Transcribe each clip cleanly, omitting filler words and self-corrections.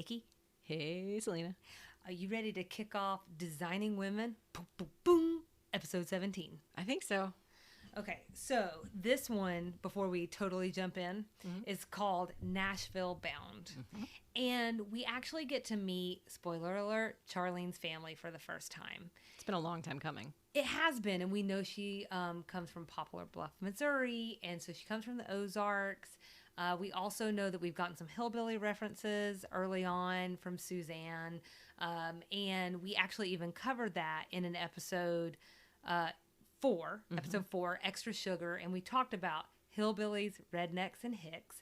Nikki. Hey, Selena. Are you ready to kick off Designing Women? Boom, boom, boom. Episode 17. I think so. Okay, so this one, before we totally jump in, is called Nashville Bound. And we actually get to meet, spoiler alert, Charlene's family for the first time. It's been a long time coming. It has been, and we know she comes from Poplar Bluff, Missouri, and so she comes from the Ozarks. We also know that we've gotten some hillbilly references early on from Suzanne, and we actually even covered that in an episode 4, episode 4, Extra Sugar, and we talked about hillbillies, rednecks, and hicks.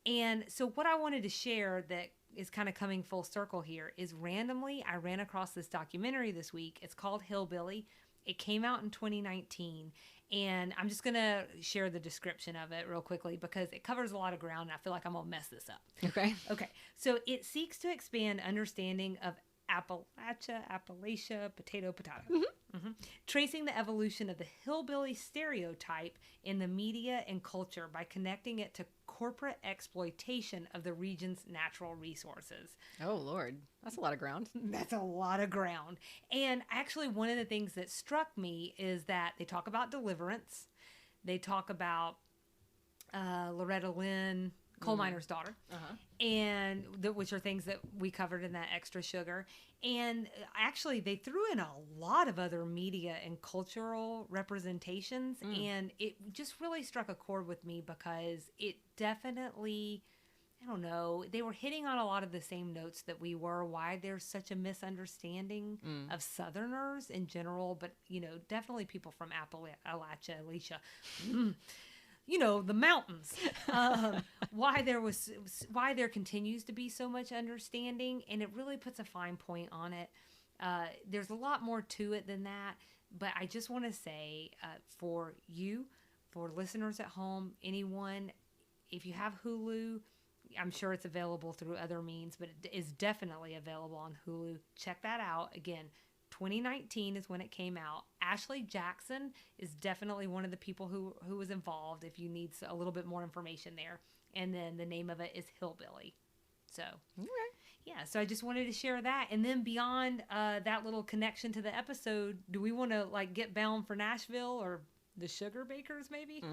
And so what I wanted to share that is kind of coming full circle here is randomly I ran across this documentary this week. It's called Hillbilly. It came out in 2019, and I'm just going to share the description of it real quickly because it covers a lot of ground, and I feel like I'm going to mess this up. Okay. So it seeks to expand understanding of Appalachia, potato. Tracing the evolution of the hillbilly stereotype in the media and culture by connecting it to corporate exploitation of the region's natural resources. Oh, Lord. That's a lot of ground. That's a lot of ground. And actually, one of the things that struck me is that they talk about deliverance. They talk about Loretta Lynn, coal miner's daughter, and which are things that we covered in that Extra Sugar. And actually, they threw in a lot of other media and cultural representations, and it just really struck a chord with me because it definitely, I don't know, they were hitting on a lot of the same notes that we were, why there's such a misunderstanding of Southerners in general, but, you know, definitely people from Appalachia, you know, the mountains, why there continues to be so much understanding, and it really puts a fine point on it. There's a lot more to it than that, but I just want to say for you, for listeners at home, anyone, if you have Hulu, I'm sure it's available through other means, but it is definitely available on Hulu. Check that out. Again, 2019 is when it came out. Ashley Jackson is definitely one of the people who was involved if you need a little bit more information there. And then the name of it is Hillbilly. So, yeah, so I just wanted to share that. And then beyond that little connection to the episode, do we want to like get bound for Nashville or the Sugar Bakers maybe?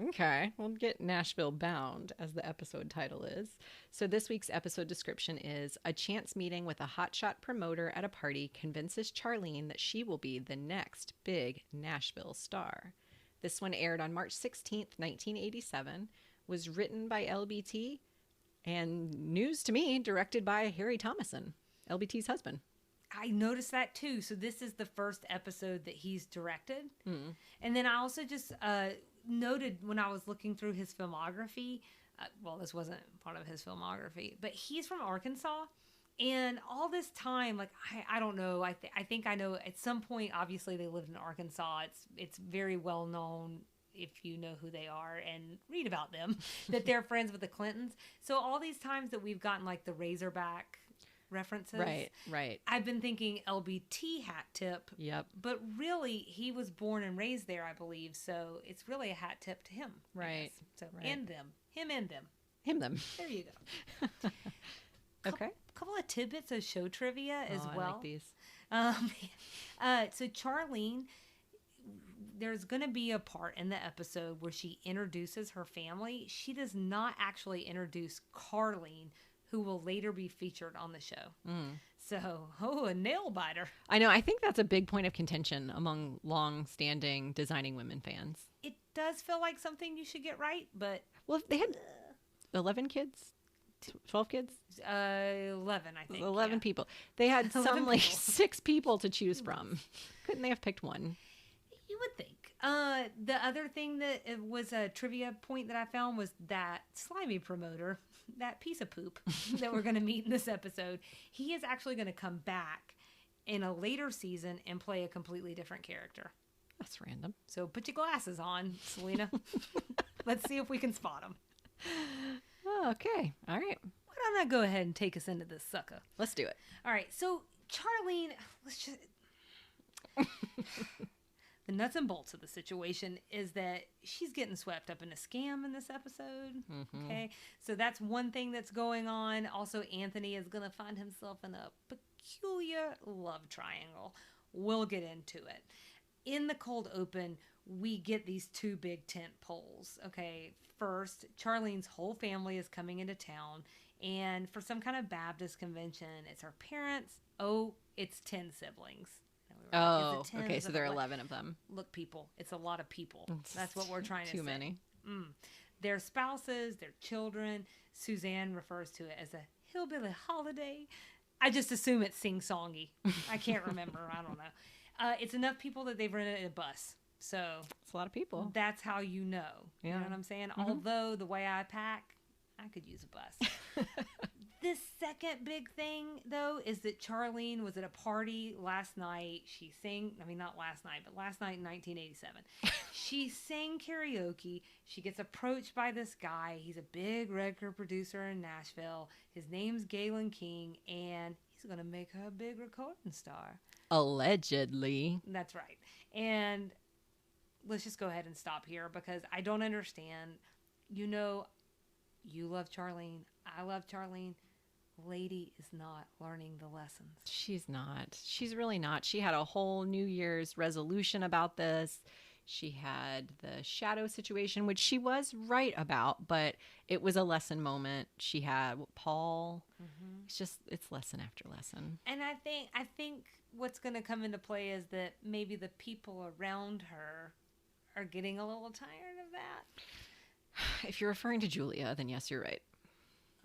Okay, we'll get Nashville Bound, as the episode title is. So this week's episode description is: a chance meeting with a hotshot promoter at a party convinces Charlene that she will be the next big Nashville star. This one aired on March 16th, 1987, was written by LBT, and news to me, directed by Harry Thomason, LBT's husband. I noticed that too. So this is the first episode that he's directed. And then I also just noted when I was looking through his filmography, well, this wasn't part of his filmography, but he's from Arkansas. And all this time, like, I don't know. I think I know at some point, obviously they lived in Arkansas. It's very well known if you know who they are and read about them, that they're friends with the Clintons. So all these times that we've gotten like the Razorback references. Right. I've been thinking LBT hat tip. Yep. But really, he was born and raised there, I believe. So it's really a hat tip to him. Right. So, and them. Him and them. Him, them. There you go. Okay. Couple of tidbits of show trivia as well. I like these. So Charlene, there's going to be a part in the episode where she introduces her family. She does not actually introduce Carlene, who will later be featured on the show. So, a nail biter. I know. I think that's a big point of contention among long-standing Designing Women fans. It does feel like something you should get right, but... Well, they had 11 kids? 12 kids? 11, I think. 11 people. They had some, like, 6 people to choose from. Couldn't they have picked one? You would think. The other thing that was a trivia point that I found was that slimy promoter, that piece of poop that we're going to meet in this episode, he is actually going to come back in a later season and play a completely different character. That's random. So put your glasses on, Selena. Let's see if we can spot him. Okay. All right. Why don't I go ahead and take us into this sucker? Let's do it. All right. So Charlene, the nuts and bolts of the situation is that she's getting swept up in a scam in this episode. Mm-hmm. Okay. So that's one thing that's going on. Also, Anthony is going to find himself in a peculiar love triangle. We'll get into it. In the cold open, we get these two big tent poles. Okay. First, Charlene's whole family is coming into town, and for some kind of Baptist convention, it's her parents. Oh, it's 10 siblings. Oh, okay, so there are 11 of them. Look, people, it's a lot of people. That's what we're trying to say. Too many. Their spouses, their children. Suzanne refers to it as a hillbilly holiday. I just assume it's sing-songy. I can't remember. I don't know. It's enough people that they've rented a bus. So it's a lot of people. That's how you know. Yeah. You know what I'm saying? Mm-hmm. Although the way I pack, I could use a bus. This second big thing, though, is that Charlene was at a party last night. She sang, not last night, but last night in 1987. She sang karaoke. She gets approached by this guy. He's a big record producer in Nashville. His name's Galen King, and he's going to make her a big recording star. Allegedly. That's right. And let's just go ahead and stop here because I don't understand. You love Charlene. I love Charlene. Lady is not learning the lessons. She's not. She's really not. She had a whole New Year's resolution about this. She had the shadow situation, which she was right about, but it was a lesson moment. She had Paul. Mm-hmm. It's lesson after lesson. And I think what's going to come into play is that maybe the people around her are getting a little tired of that. If you're referring to Julia, then yes, you're right.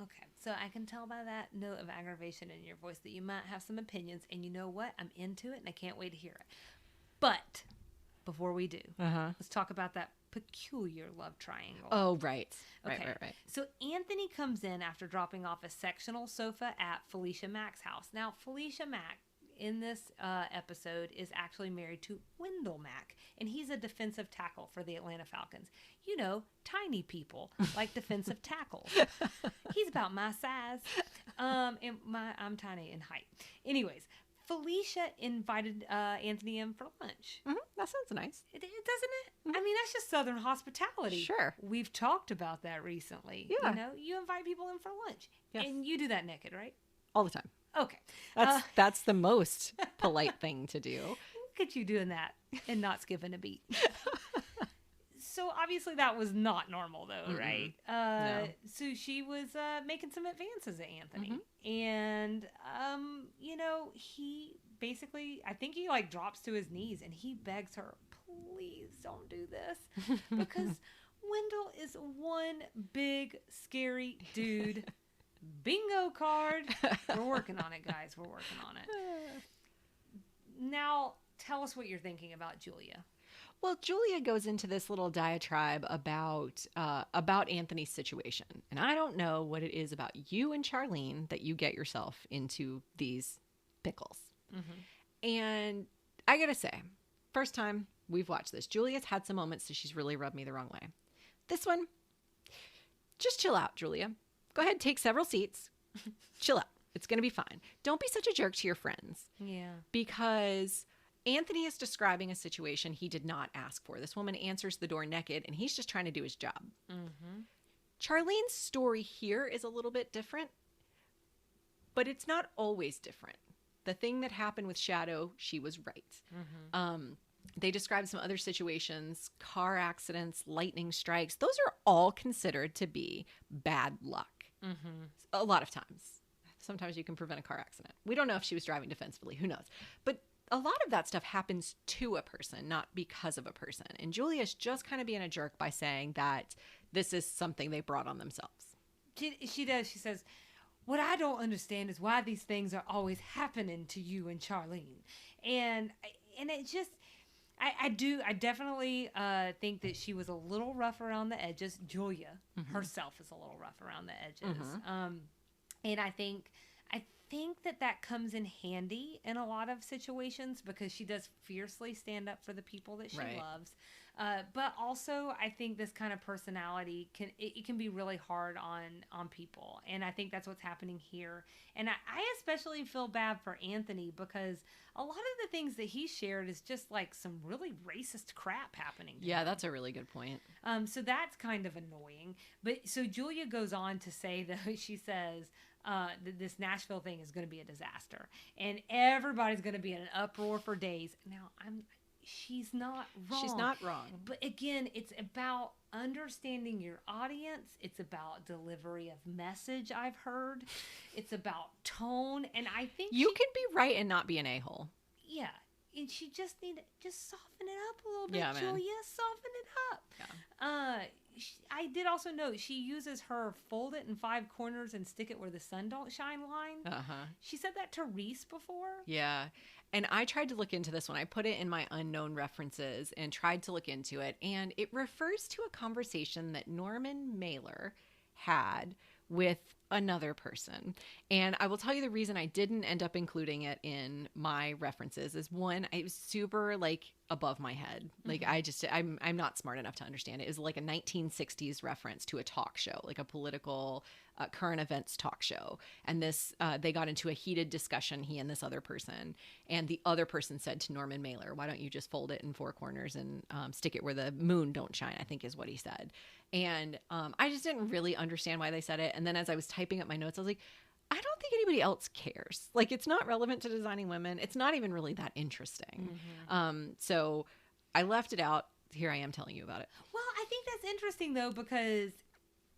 Okay, so I can tell by that note of aggravation in your voice that you might have some opinions, and you know what? I'm into it, and I can't wait to hear it. But before we do, let's talk about that peculiar love triangle. Oh, right. Okay. Right. So Anthony comes in after dropping off a sectional sofa at Felicia Mack's house. Now, Felicia Mack in this episode is actually married to Wendell Mack, and he's a defensive tackle for the Atlanta Falcons. You know, tiny people like defensive tackles. He's about my size, and I'm tiny in height. Anyways, Felicia invited Anthony in for lunch. Mm-hmm. That sounds nice. It doesn't it? Mm-hmm. That's just Southern hospitality. Sure. We've talked about that recently. Yeah. You invite people in for lunch. Yes. And you do that naked, right? All the time. Okay. That's the most polite thing to do. Look at you doing that and not skipping a beat. So obviously that was not normal though, right? No. So she was making some advances at Anthony. Mm-hmm. And, he basically, I think he drops to his knees and he begs her, please don't do this. Because Wendell is one big, scary dude. Bingo card. We're working on it, guys. We're working on it. Now, tell us what you're thinking about Julia. Well, Julia goes into this little diatribe about Anthony's situation. And I don't know what it is about you and Charlene that you get yourself into these pickles. Mm-hmm. And I got to say, first time we've watched this, Julia's had some moments that she's really rubbed me the wrong way. This one, just chill out, Julia. Go ahead, take several seats. Chill out. It's going to be fine. Don't be such a jerk to your friends. Yeah. Because Anthony is describing a situation he did not ask for. This woman answers the door naked, and he's just trying to do his job. Mm-hmm. Charlene's story here is a little bit different, but it's not always different. The thing that happened with Shadow, she was right. Mm-hmm. They described some other situations, car accidents, lightning strikes. Those are all considered to be bad luck. Mm-hmm. A lot of times. Sometimes you can prevent a car accident. We don't know if she was driving defensively. Who knows? But a lot of that stuff happens to a person, not because of a person. And Julia's just kind of being a jerk by saying that this is something they brought on themselves. She does. She says, what I don't understand is why these things are always happening to you and Charlene. And it just... I definitely think that she was a little rough around the edges. Julia herself is a little rough around the edges. Mm-hmm. And I think that comes in handy in a lot of situations because she does fiercely stand up for the people that she loves. But also, I think this kind of personality it can be really hard on people, and I think that's what's happening here. And I especially feel bad for Anthony because a lot of the things that he shared is just like some really racist crap happening to him. That's a really good point. So that's kind of annoying. But so Julia goes on to say, though, she says that this Nashville thing is going to be a disaster, and everybody's going to be in an uproar for days. Now, she's not wrong. She's not wrong. But again, it's about understanding your audience. It's about delivery of message, I've heard. It's about tone. And I think you can be right and not be an a-hole. Yeah. And she just soften it up a little bit, Yeah, man. Julia. Soften it up. Yeah. I did also note she uses her fold it in 5 corners and stick it where the sun don't shine line. Uh-huh. She said that to Reese before. Yeah. And I tried to look into this one. I put it in my unknown references and tried to look into it. And it refers to a conversation that Norman Mailer had with another person. And I will tell you the reason I didn't end up including it in my references is one, it was super like above my head. Like I'm not smart enough to understand it. It was like a 1960s reference to a talk show, like a political current events talk show. And this, they got into a heated discussion, he and this other person. And the other person said to Norman Mailer, why don't you just fold it in 4 corners and stick it where the moon don't shine, I think is what he said. And I just didn't really understand why they said it. And then as I was typing up my notes, I was like, I don't think anybody else cares. Like, it's not relevant to Designing Women. It's not even really that interesting. So I left it out. Here I am telling you about it. Well, I think that's interesting, though, because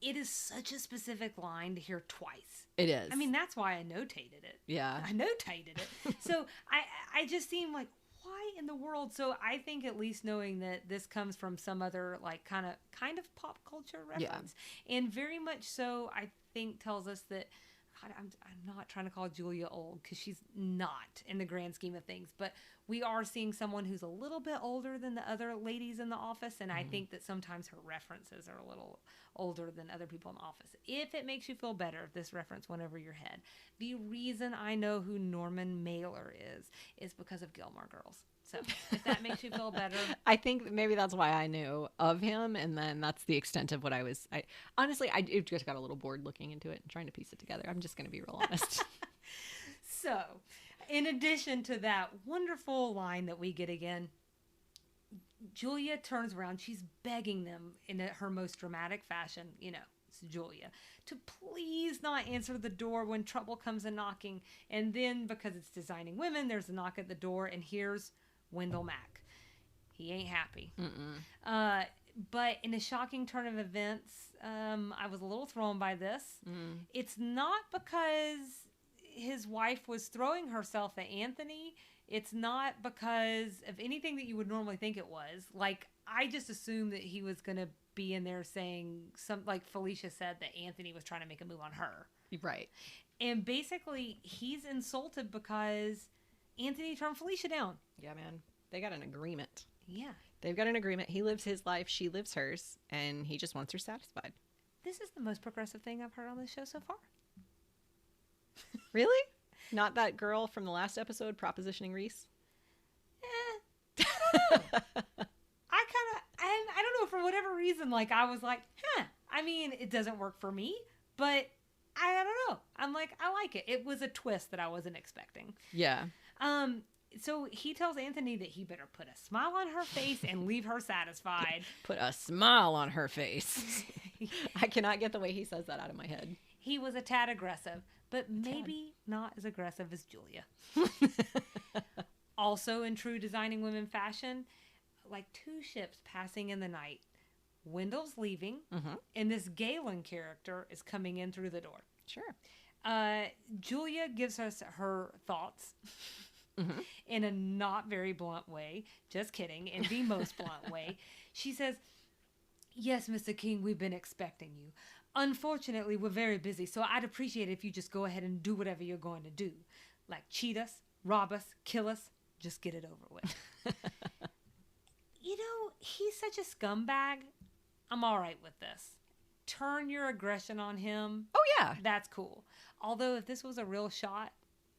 it is such a specific line to hear twice. It is. I mean, that's why I notated it. Yeah. I notated it. So I just seem like, why in the world? So I think at least knowing that this comes from some other like kind of pop culture reference, and very much so, I think tells us that I'm not trying to call Julia old because she's not in the grand scheme of things, but we are seeing someone who's a little bit older than the other ladies in the office, and I think that sometimes her references are a little older than other people in the office. If it makes you feel better if this reference went over your head, the reason I know who Norman Mailer is because of Gilmore Girls. So if that makes you feel better. I think maybe that's why I knew of him, and then that's the extent of what I honestly just got a little bored looking into it and trying to piece it together. I'm just going to be real honest. So, in addition to that wonderful line that we get again, Julia turns around. She's begging them in her most dramatic fashion, it's Julia, to please not answer the door when trouble comes a knocking. And then, because it's Designing Women, there's a knock at the door, and here's Wendell Mack. He ain't happy. But in a shocking turn of events, I was a little thrown by this. It's not because his wife was throwing herself at Anthony. It's not because of anything that you would normally think it was. Like, I just assumed that he was going to be in there saying like Felicia said, that Anthony was trying to make a move on her. Right. And basically, he's insulted because Anthony turned Felicia down. Yeah, man. They got an agreement. Yeah. They've got an agreement. He lives his life. She lives hers. And he just wants her satisfied. This is the most progressive thing I've heard on this show so far. Really? Not that girl from the last episode propositioning Reese? I don't know. I don't know, for whatever reason, like, I was like, I mean, it doesn't work for me, but I don't know. I'm like, I like it. It was a twist that I wasn't expecting. Yeah. So he tells Anthony that he better put a smile on her face and leave her satisfied. Put a smile on her face. I cannot get the way he says that out of my head. He was a tad aggressive, but maybe not as aggressive as Julia. Also, in true Designing Women fashion, like 2 ships passing in the night. Wendell's leaving, and this Galen character is coming in through the door. Sure. Julia gives us her thoughts in a not very blunt way. Just kidding. In the most blunt way. She says, "Yes, Mr. King, we've been expecting you. Unfortunately, we're very busy, so I'd appreciate it if you just go ahead and do whatever you're going to do. Like cheat us, rob us, kill us. Just get it over with." He's such a scumbag. I'm all right with this. Turn your aggression on him. Oh, yeah. That's cool. Although if this was a real shot,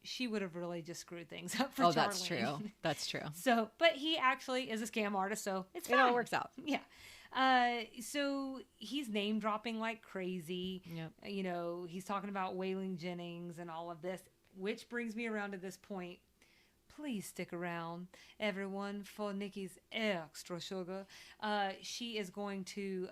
she would have really just screwed things up for Oh, Charlene. that's true. That's true. So, but he actually is a scam artist, so it's fine. It all works out. Yeah. So he's name dropping like crazy. Yep. You know, he's talking about Waylon Jennings and all of this, which brings me around to this point. Please stick around, everyone, for Nikki's extra sugar. She is going to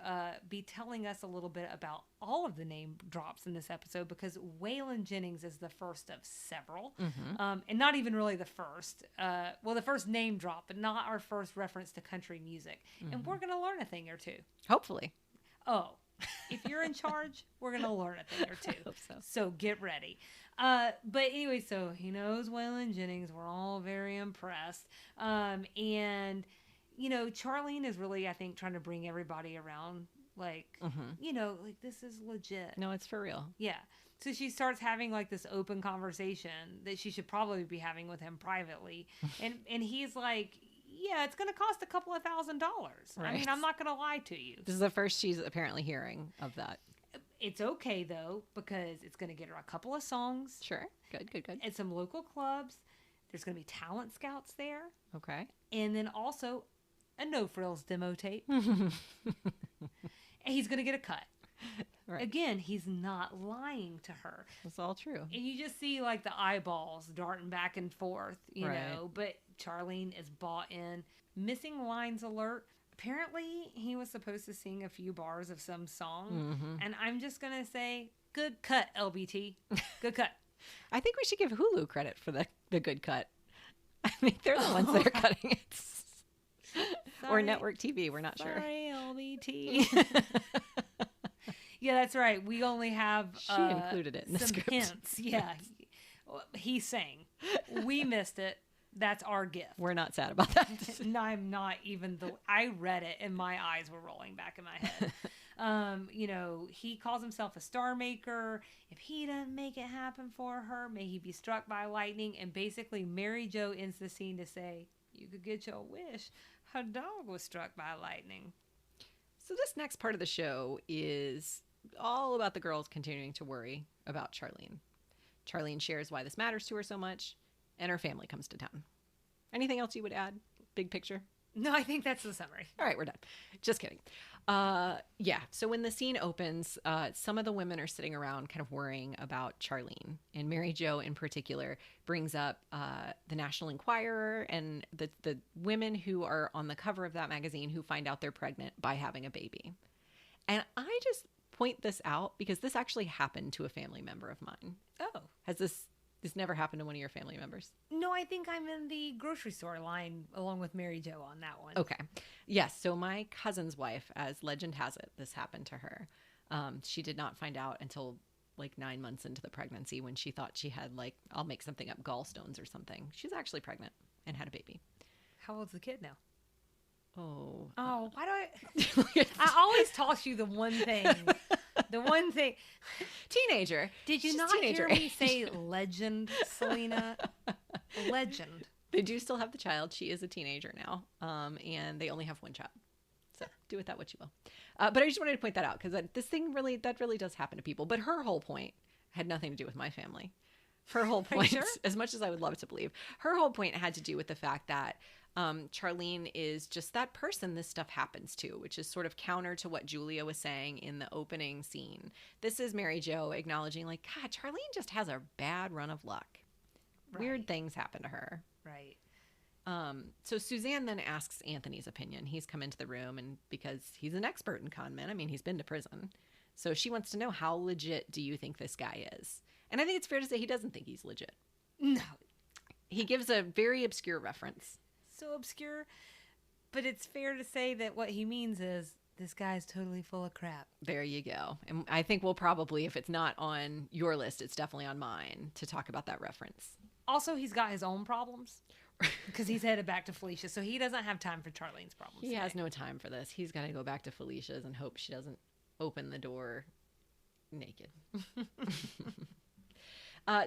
be telling us a little bit about all of the name drops in this episode, because Waylon Jennings is the first of several, and not even really the first. Well, the first name drop, but not our first reference to country music. And we're going to learn a thing or two. Hopefully. Oh, if you're in charge, we're going to learn a thing or two. I hope so. So get ready. But anyway, so he knows Waylon Jennings. We're all very impressed. And, you know, Charlene is really, I think, trying to bring everybody around. Like, you know, like, this is legit. No, it's for real. Yeah. So she starts having like this open conversation that she should probably be having with him privately. And he's like, yeah, it's going to cost a couple of $1,000s. Right. I mean, I'm not going to lie to you. This is the first she's apparently hearing of that. It's okay, though, because it's going to get her a couple of songs. Sure. Good. And some local clubs. There's going to be talent scouts there. Okay. And then also a No Frills demo tape. And he's going to get a cut. Right. Again, he's not lying to her. It's all true. And you just see, like, the eyeballs darting back and forth, you Right. know. But Charlene is bought in. Missing lines alert. Apparently, he was supposed to sing a few bars of some song. And I'm just going to say, good cut, LBT. Good cut. I think we should give Hulu credit for the good cut. I mean, they're the ones that are cutting it. Or Sorry. network TV. We're not sure. Sorry, LBT. Yeah, that's right. We only have She included it in the some script. hints. Yeah. He sang. We missed it. That's our gift. We're not sad about that. And I'm not even I read it and my eyes were rolling back in my head. You know, he calls himself a star maker. If he doesn't make it happen for her, may he be struck by lightning. And basically, Mary Jo ends the scene to say, you could get your wish. Her dog was struck by lightning. So this next part of the show is all about the girls continuing to worry about Charlene. Charlene shares why this matters to her so much, and her family comes to town. Anything else you would add? Big picture? No, I think that's the summary. All right, we're done. Just kidding. Yeah, so when the scene opens, some of the women are sitting around kind of worrying about Charlene. And Mary Jo in particular brings up the National Enquirer and the women who are on the cover of that magazine who find out they're pregnant by having a baby. And I just point this out because this actually happened to a family member of mine. Oh. Has this never happened to one of your family members? No, I think I'm in the grocery store line along with Mary Jo on that one. Okay. Yes. So my cousin's wife, as legend has it, this happened to her. She did not find out until like 9 months into the pregnancy when she thought she had I'll make something up, gallstones or something. She's actually pregnant and had a baby. How old's the kid now? Oh. Why do I always toss you the one thing. The one thing. Teenager. Did you She's not teenager hear me age. say legend, Selena? Legend. They do still have the child. She is a teenager now. And they only have one child. So do with that what you will. But I just wanted to point that out because this thing really does happen to people. But her whole point had nothing to do with my family. Her whole point, sure? as much as I would love to believe, her whole point had to do with the fact that Charlene is just that person this stuff happens to, which is sort of counter to what Julia was saying in the opening scene. This is Mary Jo acknowledging, like, God, Charlene just has a bad run of luck. Right. Weird things happen to her. Right. So Suzanne then asks Anthony's opinion. He's come into the room, and because he's an expert in con men, I mean, he's been to prison. So she wants to know, how legit do you think this guy is? And I think it's fair to say he doesn't think he's legit. No. He gives a very obscure reference. So obscure. But it's fair to say that what he means is this guy's totally full of crap. There you go. And I think we'll probably, if it's not on your list, it's definitely on mine to talk about that reference. Also, he's got his own problems because he's headed back to Felicia. So he doesn't have time for Charlene's problems. He today. has no time for this. He's got to go back to Felicia's and hope she doesn't open the door naked.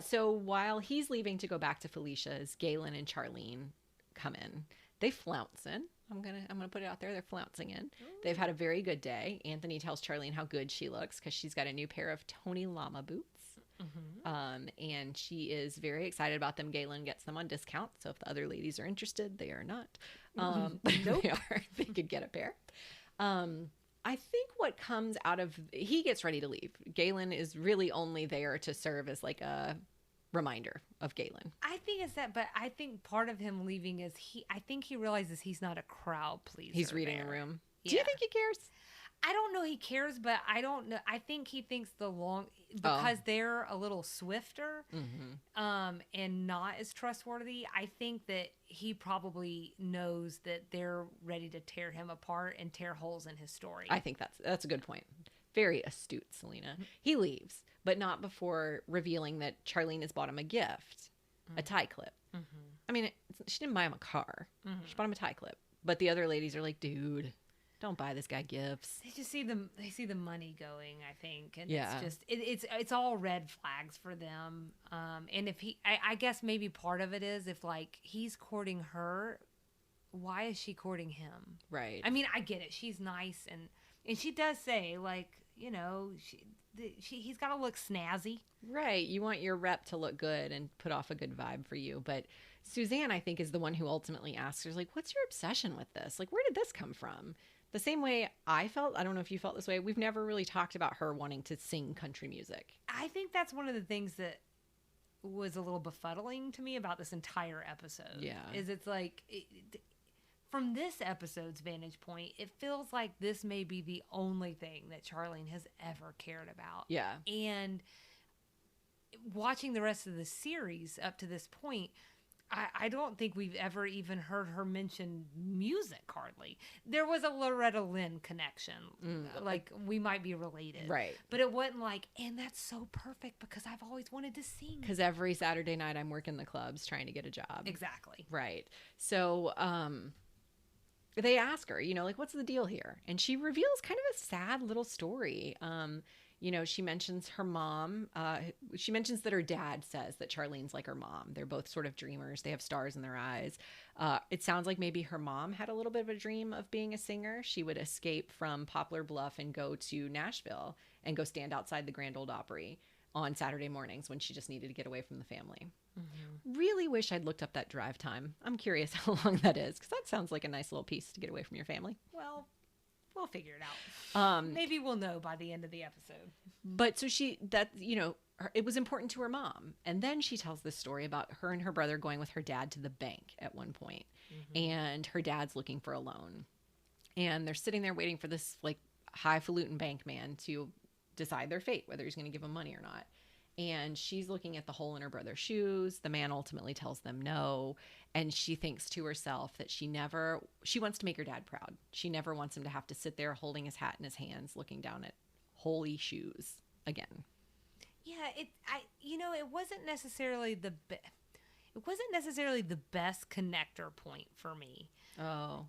So while he's leaving to go back to Felicia's, Galen and Charlene come in. They flounce in. I'm gonna put it out there. They're flouncing in. They've had a very good day. Anthony tells Charlene how good she looks because she's got a new pair of Tony Llama boots. And she is very excited about them. Galen gets them on discount. So if the other ladies are interested, they are not. Nope. They are. They could get a pair. I think what comes out of, he gets ready to leave. Galen is really only there to serve as like a reminder of Galen. I think it's that, but I think part of him leaving is I think he realizes he's not a crowd pleaser. He's reading there. the room. Yeah. Do you think he cares? I don't know he cares, but I don't know. I think he thinks because they're a little swifter, and not as trustworthy. I think that he probably knows that they're ready to tear him apart and tear holes in his story. I think that's a good point. Very astute, Selena. He leaves, but not before revealing that Charlene has bought him a gift, a tie clip. I mean, she didn't buy him a car. She bought him a tie clip. But the other ladies are like, dude, don't buy this guy gifts. They just see the money going, I think, and Yeah. it's just it's all red flags for them. And if I guess maybe part of it is if like he's courting her, why is she courting him? Right. I mean, I get it. She's nice and she does say like, you know, he's got to look snazzy. Right. You want your rep to look good and put off a good vibe for you. But Suzanne, I think, is the one who ultimately asks her, like, what's your obsession with this? Like, where did this come from? The same way I felt. I don't know if you felt this way. We've never really talked about her wanting to sing country music. I think that's one of the things that was a little befuddling to me about this entire episode. Yeah. Is it's like, from this episode's vantage point, it feels like this may be the only thing that Charlene has ever cared about. Yeah. And watching the rest of the series up to this point, I don't think we've ever even heard her mention music hardly. There was a Loretta Lynn connection. Like, we might be related. Right. But it wasn't like, and that's so perfect because I've always wanted to sing. Because every Saturday night I'm working the clubs trying to get a job. Exactly. Right. So they ask her, you know, like, what's the deal here? And she reveals kind of a sad little story. You know, she mentions her mom. She mentions that her dad says that Charlene's like her mom. They're both sort of dreamers. They have stars in their eyes. It sounds like maybe her mom had a little bit of a dream of being a singer. She would escape from Poplar Bluff and go to Nashville and go stand outside the Grand Ole Opry on Saturday mornings when she just needed to get away from the family. Really wish I'd looked up that drive time. I'm curious how long that is, because that sounds like a nice little piece to get away from your family. Well, we'll figure it out. Maybe we'll know by the end of the episode. But so it was important to her mom. And then she tells this story about her and her brother going with her dad to the bank at one point. And her dad's looking for a loan. And they're sitting there waiting for this like highfalutin bank man to decide their fate, whether he's going to give them money or not. And she's looking at the hole in her brother's shoes. The man ultimately tells them no. And she thinks to herself that she wants to make her dad proud. She never wants him to have to sit there holding his hat in his hands, looking down at holy shoes again. Yeah, it wasn't necessarily the best connector point for me.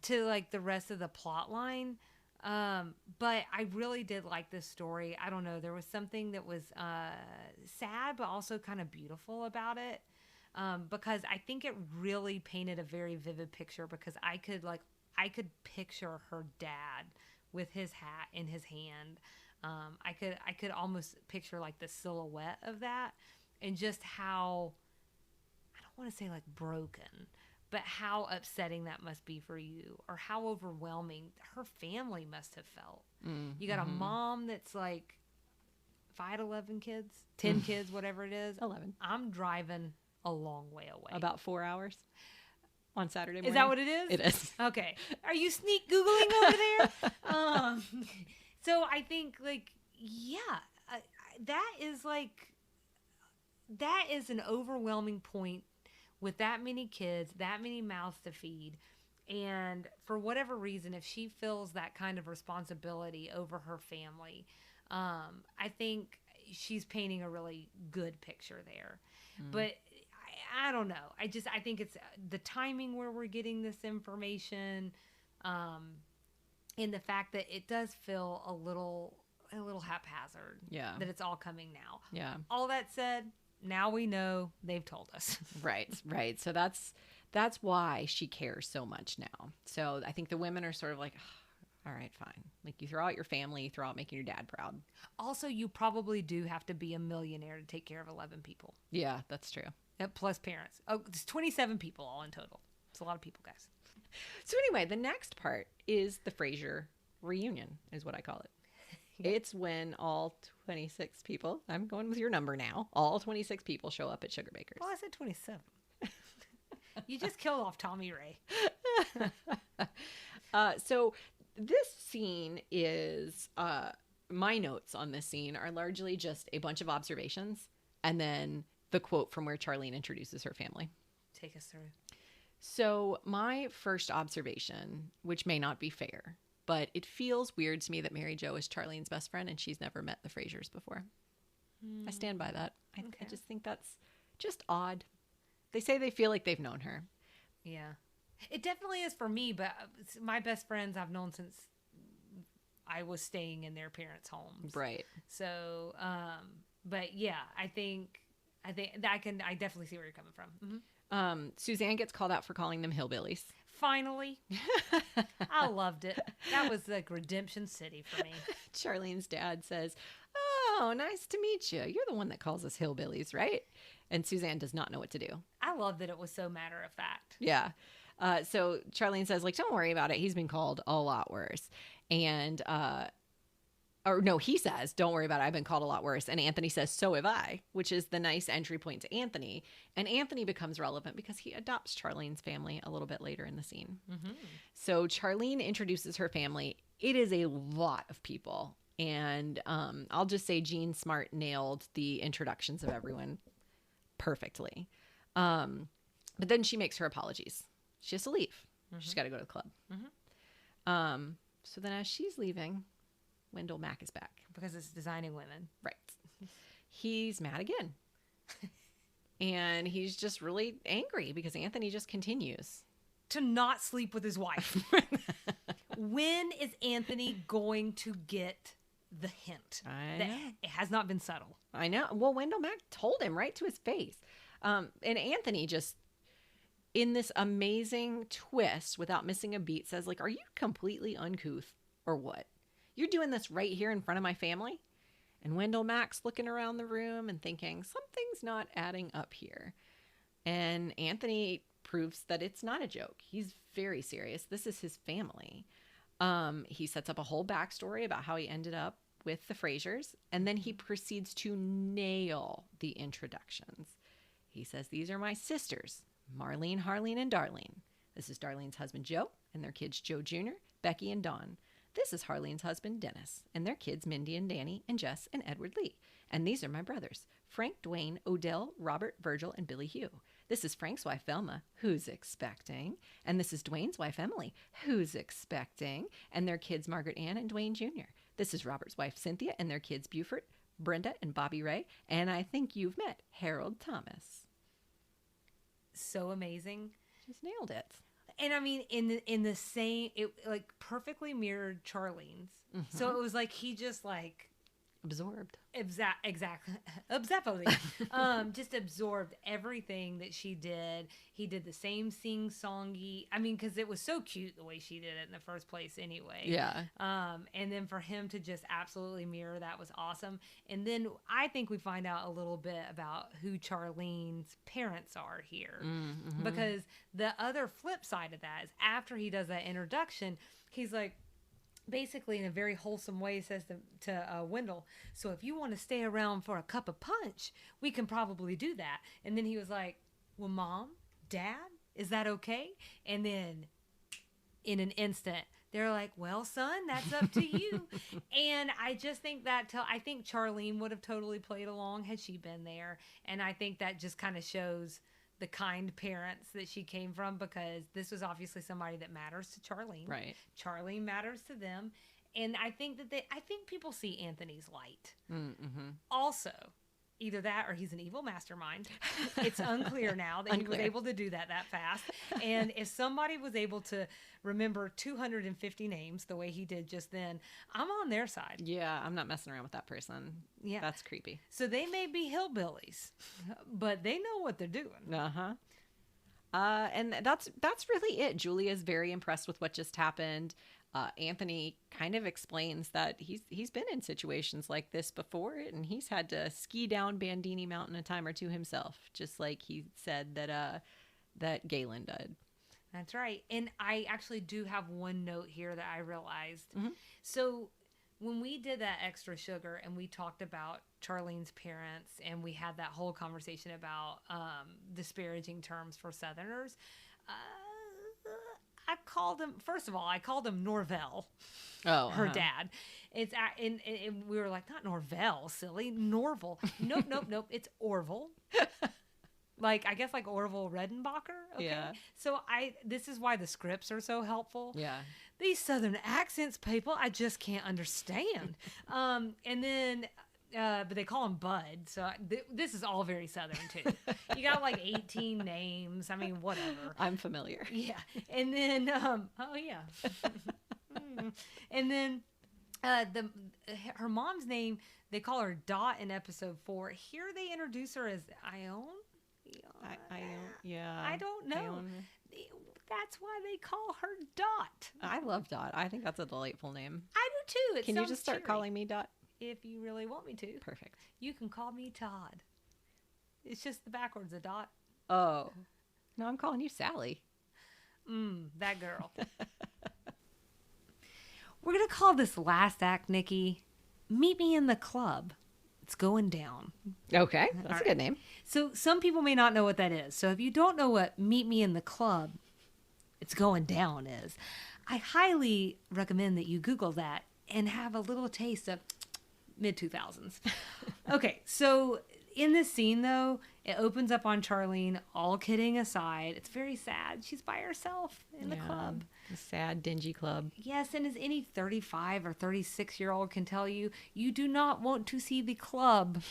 To like the rest of the plot line. But I really did like this story. I don't know. There was something that was sad, but also kind of beautiful about it. Because I think it really painted a very vivid picture because I could picture her dad with his hat in his hand. I could almost picture like the silhouette of that and just how, I don't want to say like broken, but how upsetting that must be for you or how overwhelming her family must have felt. You got a mom that's like, if I had 11 kids, 10 kids, whatever it is, 11. I'm driving a long way away. About 4 hours on Saturday morning. Is that what it is? It is. Okay. Are you sneak Googling over there? So I think like, yeah, that is an overwhelming point with that many kids, that many mouths to feed. And for whatever reason, if she feels that kind of responsibility over her family, I think she's painting a really good picture there. But I don't know. I think it's the timing where we're getting this information, and the fact that it does feel a little haphazard. Yeah. That it's all coming now. Yeah. All that said, now we know they've told us. Right. So that's why she cares so much now. So I think the women are sort of like, All right, fine. Like, you throw out your family, you throw out making your dad proud. Also, you probably do have to be a millionaire to take care of 11 people. Yeah, that's true. Plus parents. Oh, it's 27 people all in total. It's a lot of people, guys. So anyway, the next part is the Frasier reunion, is what I call it. Yeah. It's when all 26 people, I'm going with your number now, all 26 people show up at Sugar Baker's. Oh, I said 27. You just killed off Tommy Ray. So this scene is, my notes on this scene are largely just a bunch of observations and then the quote from where Charlene introduces her family. Take us through. So my first observation, which may not be fair, but it feels weird to me that Mary Jo is Charlene's best friend and she's never met the Frasers before. I stand by that. I just think that's just odd. They say they feel like they've known her. Yeah. It definitely is for me, but my best friends I've known since I was staying in their parents' homes. Right. So, but yeah, I definitely see where you're coming from. Mm-hmm. Suzanne gets called out for calling them hillbillies. Finally. I loved it. That was like Redemption City for me. Charlene's dad says, "Oh, nice to meet you. You're the one that calls us hillbillies, right?" And Suzanne does not know what to do. I love that it was so matter of fact. Yeah. So Charlene says, like, don't worry about it. He's been called a lot worse. And, or no, he says, don't worry about it. I've been called a lot worse. And Anthony says, so have I, which is the nice entry point to Anthony. And Anthony becomes relevant because he adopts Charlene's family a little bit later in the scene. Mm-hmm. So Charlene introduces her family. It is a lot of people. And I'll just say Jean Smart nailed the introductions of everyone perfectly. But then she makes her apologies. She has to leave. Mm-hmm. She's got to go to the club. Mm-hmm. So then as she's leaving, Wendell Mack is back. Because it's designing women. Right. He's mad again. And he's just really angry because Anthony just continues to not sleep with his wife. When is Anthony going to get the hint? I know. It has not been subtle. I know. Well, Wendell Mack told him right to his face. And Anthony just, in this amazing twist, without missing a beat, says, like, are you completely uncouth or what? You're doing this right here in front of my family? And Wendell Mack's looking around the room and thinking, something's not adding up here. And Anthony proves that it's not a joke. He's very serious. This is his family. He sets up a whole backstory about how he ended up with the Frasers, and then he proceeds to nail the introductions. He says, these are my sisters, Marlene, Harleen, and Darlene. This is Darlene's husband, Joe, and their kids, Joe Jr., Becky, and Dawn. This is Harleen's husband, Dennis, and their kids, Mindy and Danny, and Jess and Edward Lee. And these are my brothers, Frank, Dwayne, Odell, Robert, Virgil, and Billy Hugh. This is Frank's wife, Velma, who's expecting. And this is Dwayne's wife, Emily, who's expecting. And their kids, Margaret Ann and Dwayne Jr. This is Robert's wife, Cynthia, and their kids, Buford, Brenda, and Bobby Ray. And I think you've met Harold Thomas. So amazing. Just nailed it. And I mean, in the same, it like perfectly mirrored Charlene's. Mm-hmm. So it was like he just like absorbed. Exactly. Just absorbed everything that she did. He did the same sing-songy. I mean, because it was so cute the way she did it in the first place anyway. Yeah. And then for him to just absolutely mirror that was awesome. And then I think we find out a little bit about who Charlene's parents are here. Mm-hmm. Because the other flip side of that is after he does that introduction, he's like, basically in a very wholesome way says to Wendell, so if you want to stay around for a cup of punch, we can probably do that. And then he was like, well, Mom, Dad, is that okay? And then in an instant, they're like, well, son, that's up to you. And I just think I think Charlene would have totally played along had she been there. And I think that just kind of shows the kind parents that she came from, because this was obviously somebody that matters to Charlene. Right. Charlene matters to them. And I think I think people see Anthony's light. Mm-hmm. Also, either that or he's an evil mastermind. It's unclear now that he was able to do that fast. And if somebody was able to remember 250 names the way he did just then, I'm on their side. Yeah, I'm not messing around with that person. Yeah. That's creepy. So they may be hillbillies, but they know what they're doing. Uh-huh. And that's really it. Julia's very impressed with what just happened. Anthony kind of explains that he's been in situations like this before, and he's had to ski down Bandini Mountain a time or two himself, just like he said that Galen did. That's right. And I actually do have one note here that I realized. Mm-hmm. So when we did that extra sugar and we talked about Charlene's parents and we had that whole conversation about disparaging terms for Southerners, I called him Norvell. Oh, her dad. It's and we were like, not Norvell, silly, Norval. Nope. It's Orville. Like, I guess like Orville Redenbacher. Okay. Yeah. So this is why the scripts are so helpful. Yeah. These Southern accents, people, I just can't understand. And then, but they call him Bud. So this is all very Southern too. You got like 18 names. I mean, whatever. I'm familiar. Yeah. And then, oh yeah. And then, her mom's name, they call her Dot in episode 4. Here they introduce her as Ione. Yeah. I don't know. Ione. That's why they call her Dot. I love Dot. I think that's a delightful name. I do too. Can you just start calling me Dot? If you really want me to. Perfect. You can call me Todd. It's just the backwards of Dot. Oh. No, I'm calling you Sally. That girl. We're going to call this last act, Nikki, Meet Me in the Club. It's going down. Okay. That's a good name. So some people may not know what that is. So if you don't know what Meet Me in the Club, It's Going Down is, I highly recommend that you Google that and have a little taste of mid-2000s. Okay, so in this scene, though, it opens up on Charlene, all kidding aside. It's very sad. She's by herself in the club. A sad, dingy club. Yes, and as any 35 or 36-year-old can tell you, you do not want to see the club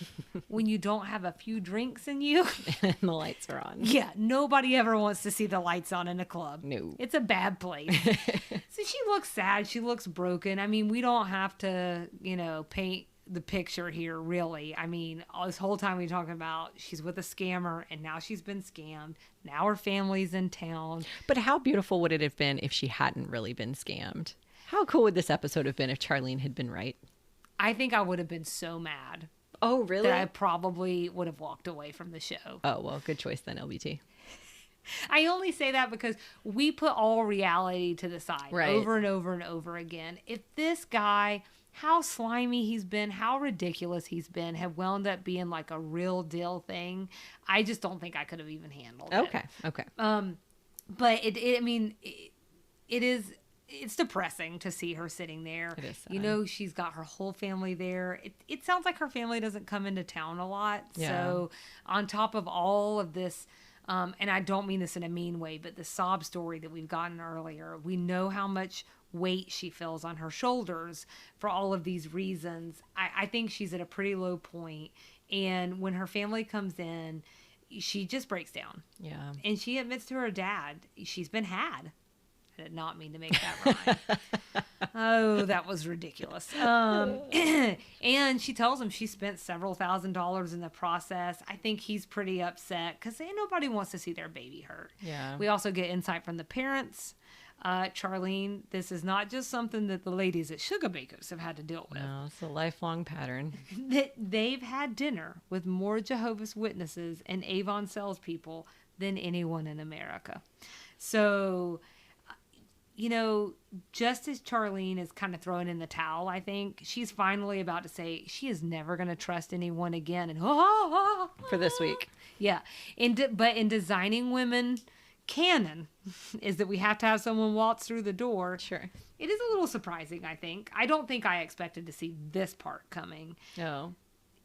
when you don't have a few drinks in you. And the lights are on. Yeah, nobody ever wants to see the lights on in a club. No. It's a bad place. So she looks sad. She looks broken. I mean, we don't have to, paint the picture here, really. I mean, all this whole time we're talking about she's with a scammer and now she's been scammed. Now her family's in town. But how beautiful would it have been if she hadn't really been scammed? How cool would this episode have been if Charlene had been right? I think I would have been so mad. Oh, really? That I probably would have walked away from the show. Oh, well, good choice then, LBT. I only say that because we put all reality to the side over and over and over again. If this guy, how slimy he's been, how ridiculous he's been, had wound up being like a real deal thing, I just don't think I could have even handled it. Okay. But it's depressing to see her sitting there. It is sad. She's got her whole family there. It sounds like her family doesn't come into town a lot. Yeah. So on top of all of this, and I don't mean this in a mean way, but the sob story that we've gotten earlier, we know how much weight she feels on her shoulders for all of these reasons. I think she's at a pretty low point. And when her family comes in, she just breaks down. Yeah. And she admits to her dad, she's been had. I did not mean to make that rhyme. Oh, that was ridiculous. And she tells him she spent several $1,000s in the process. I think he's pretty upset because nobody wants to see their baby hurt. Yeah. We also get insight from the parents. Charlene, this is not just something that the ladies at Sugar Bakers have had to deal with. No, it's a lifelong pattern. They've had dinner with more Jehovah's Witnesses and Avon salespeople than anyone in America. So, just as Charlene is kind of throwing in the towel, I think, she's finally about to say she is never going to trust anyone again. And for this week. Yeah. But in designing women canon is that we have to have someone waltz through the door. Sure. It is a little surprising, I think. I don't think I expected to see this part coming. No.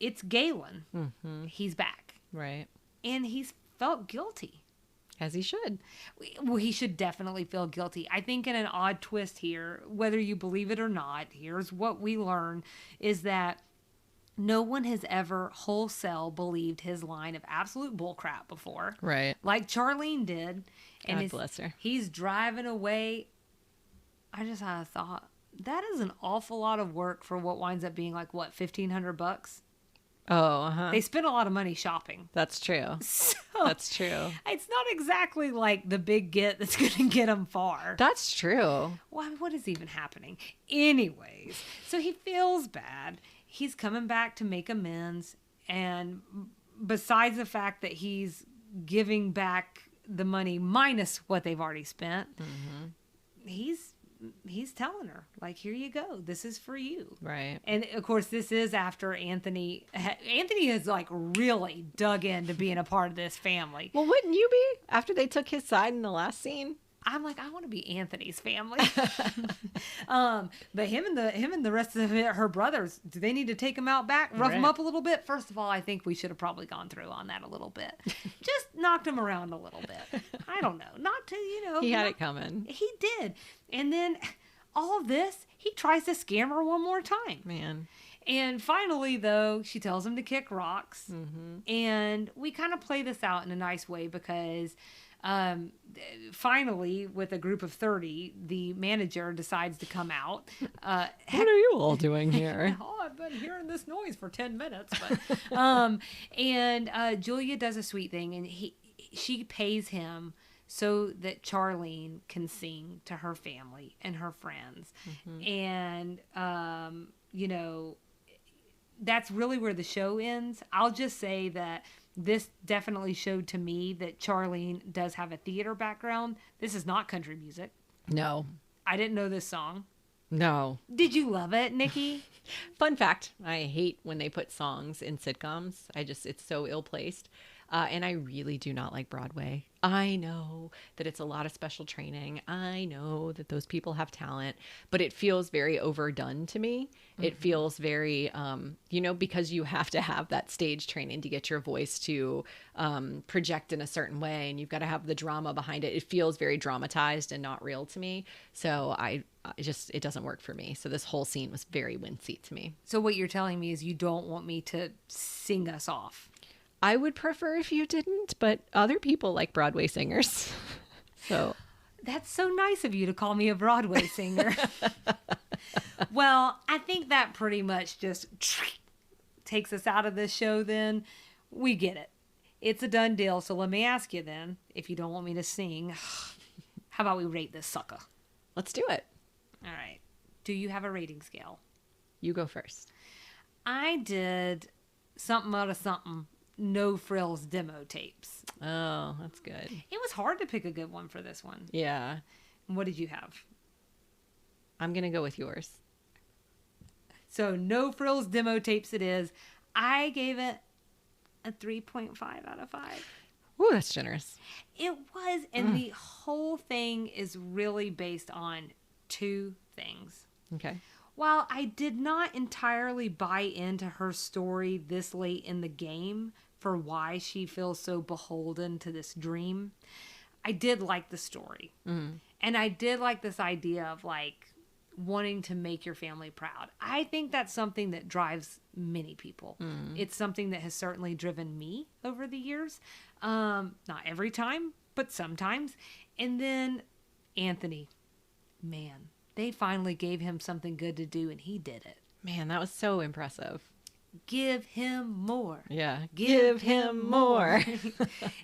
It's Galen. Mm-hmm. He's back. Right. And he's felt guilty. As he should. Well, he should definitely feel guilty. I think in an odd twist here, whether you believe it or not, here's what we learn, is that no one has ever wholesale believed his line of absolute bullcrap before. Right. Like Charlene did. And God bless her. He's driving away. I just had a thought. That is an awful lot of work for what winds up being like, what, $1,500? Oh, uh-huh. They spend a lot of money shopping. That's true. So That's true. it's not exactly like the big get that's going to get them far. That's true. Why? What is even happening? Anyways, so he feels bad. He's coming back to make amends. And besides the fact that he's giving back the money minus what they've already spent, he's telling her, like, here you go. This is for you. Right. And of course, this is after Anthony has like really dug into being a part of this family. Well, wouldn't you be after they took his side in the last scene? I'm like, I want to be Anthony's family. But him and the rest of her brothers, do they need to take him out back, rough him up a little bit? First of all, I think we should have probably gone through on that a little bit. Just knocked him around a little bit. I don't know. Not to, He had it coming. He did. And then all of this, he tries to scam her one more time. Man. And finally, though, she tells him to kick rocks. And we kind of play this out in a nice way because finally, with a group of 30, the manager decides to come out. What are you all doing here? Oh, I've been hearing this noise for 10 minutes. But, and Julia does a sweet thing, and she pays him so that Charlene can sing to her family and her friends. And, that's really where the show ends. I'll just say that this definitely showed to me that Charlene does have a theater background. This is not country music. No. I didn't know this song. No. Did you love it, Nikki? Fun fact, I hate when they put songs in sitcoms. It's so ill-placed. And I really do not like Broadway. I know that it's a lot of special training. I know that those people have talent, but it feels very overdone to me. It feels very, because you have to have that stage training to get your voice to project in a certain way, and you've got to have the drama behind it. It feels very dramatized and not real to me. So it doesn't work for me. So this whole scene was very wincy to me. So what you're telling me is you don't want me to sing us off. I would prefer if you didn't, but other people like Broadway singers. So that's so nice of you to call me a Broadway singer. Well, I think that pretty much just takes us out of this show then. We get it. It's a done deal. So let me ask you then, if you don't want me to sing, how about we rate this sucker? Let's do it. All right. Do you have a rating scale? You go first. I did something out of something. No Frills demo tapes. Oh, that's good. It was hard to pick a good one for this one. Yeah. What did you have? I'm going to go with yours. So No Frills demo tapes it is. I gave it a 3.5 out of 5. Ooh, that's generous. It was. And the whole thing is really based on two things. Okay. While I did not entirely buy into her story this late in the game for why she feels so beholden to this dream, I did like the story. And I did like this idea of like wanting to make your family proud. I think that's something that drives many people. It's something that has certainly driven me over the years. Not every time, but sometimes. And then Anthony, man, they finally gave him something good to do, and he did it. Man, that was so impressive. Give him more. Yeah. Give him more.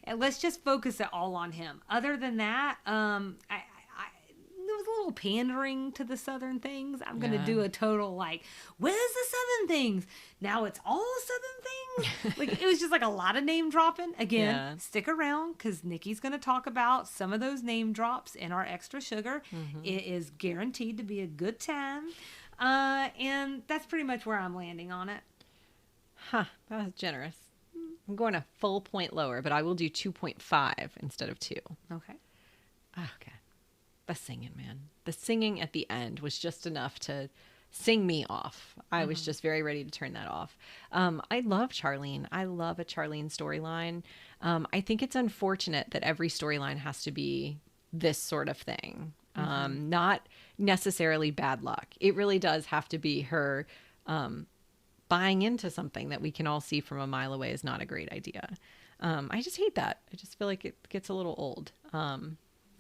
And let's just focus it all on him. Other than that, there was a little pandering to the Southern things. I'm going to do a total like, where's the Southern things? Now it's all Southern things. Like it was just like a lot of name dropping. Again, stick around because Nikki's going to talk about some of those name drops in our extra sugar. It is guaranteed to be a good time. And that's pretty much where I'm landing on it. Huh, that was generous. I'm going a full point lower, but I will do 2.5 instead of 2. Okay. Okay. The singing, man. The singing at the end was just enough to sing me off. I was just very ready to turn that off. I love Charlene. I love a Charlene storyline. I think it's unfortunate that every storyline has to be this sort of thing. Not necessarily bad luck. It really does have to be her buying into something that we can all see from a mile away is not a great idea. I just hate that. I just feel like it gets a little old.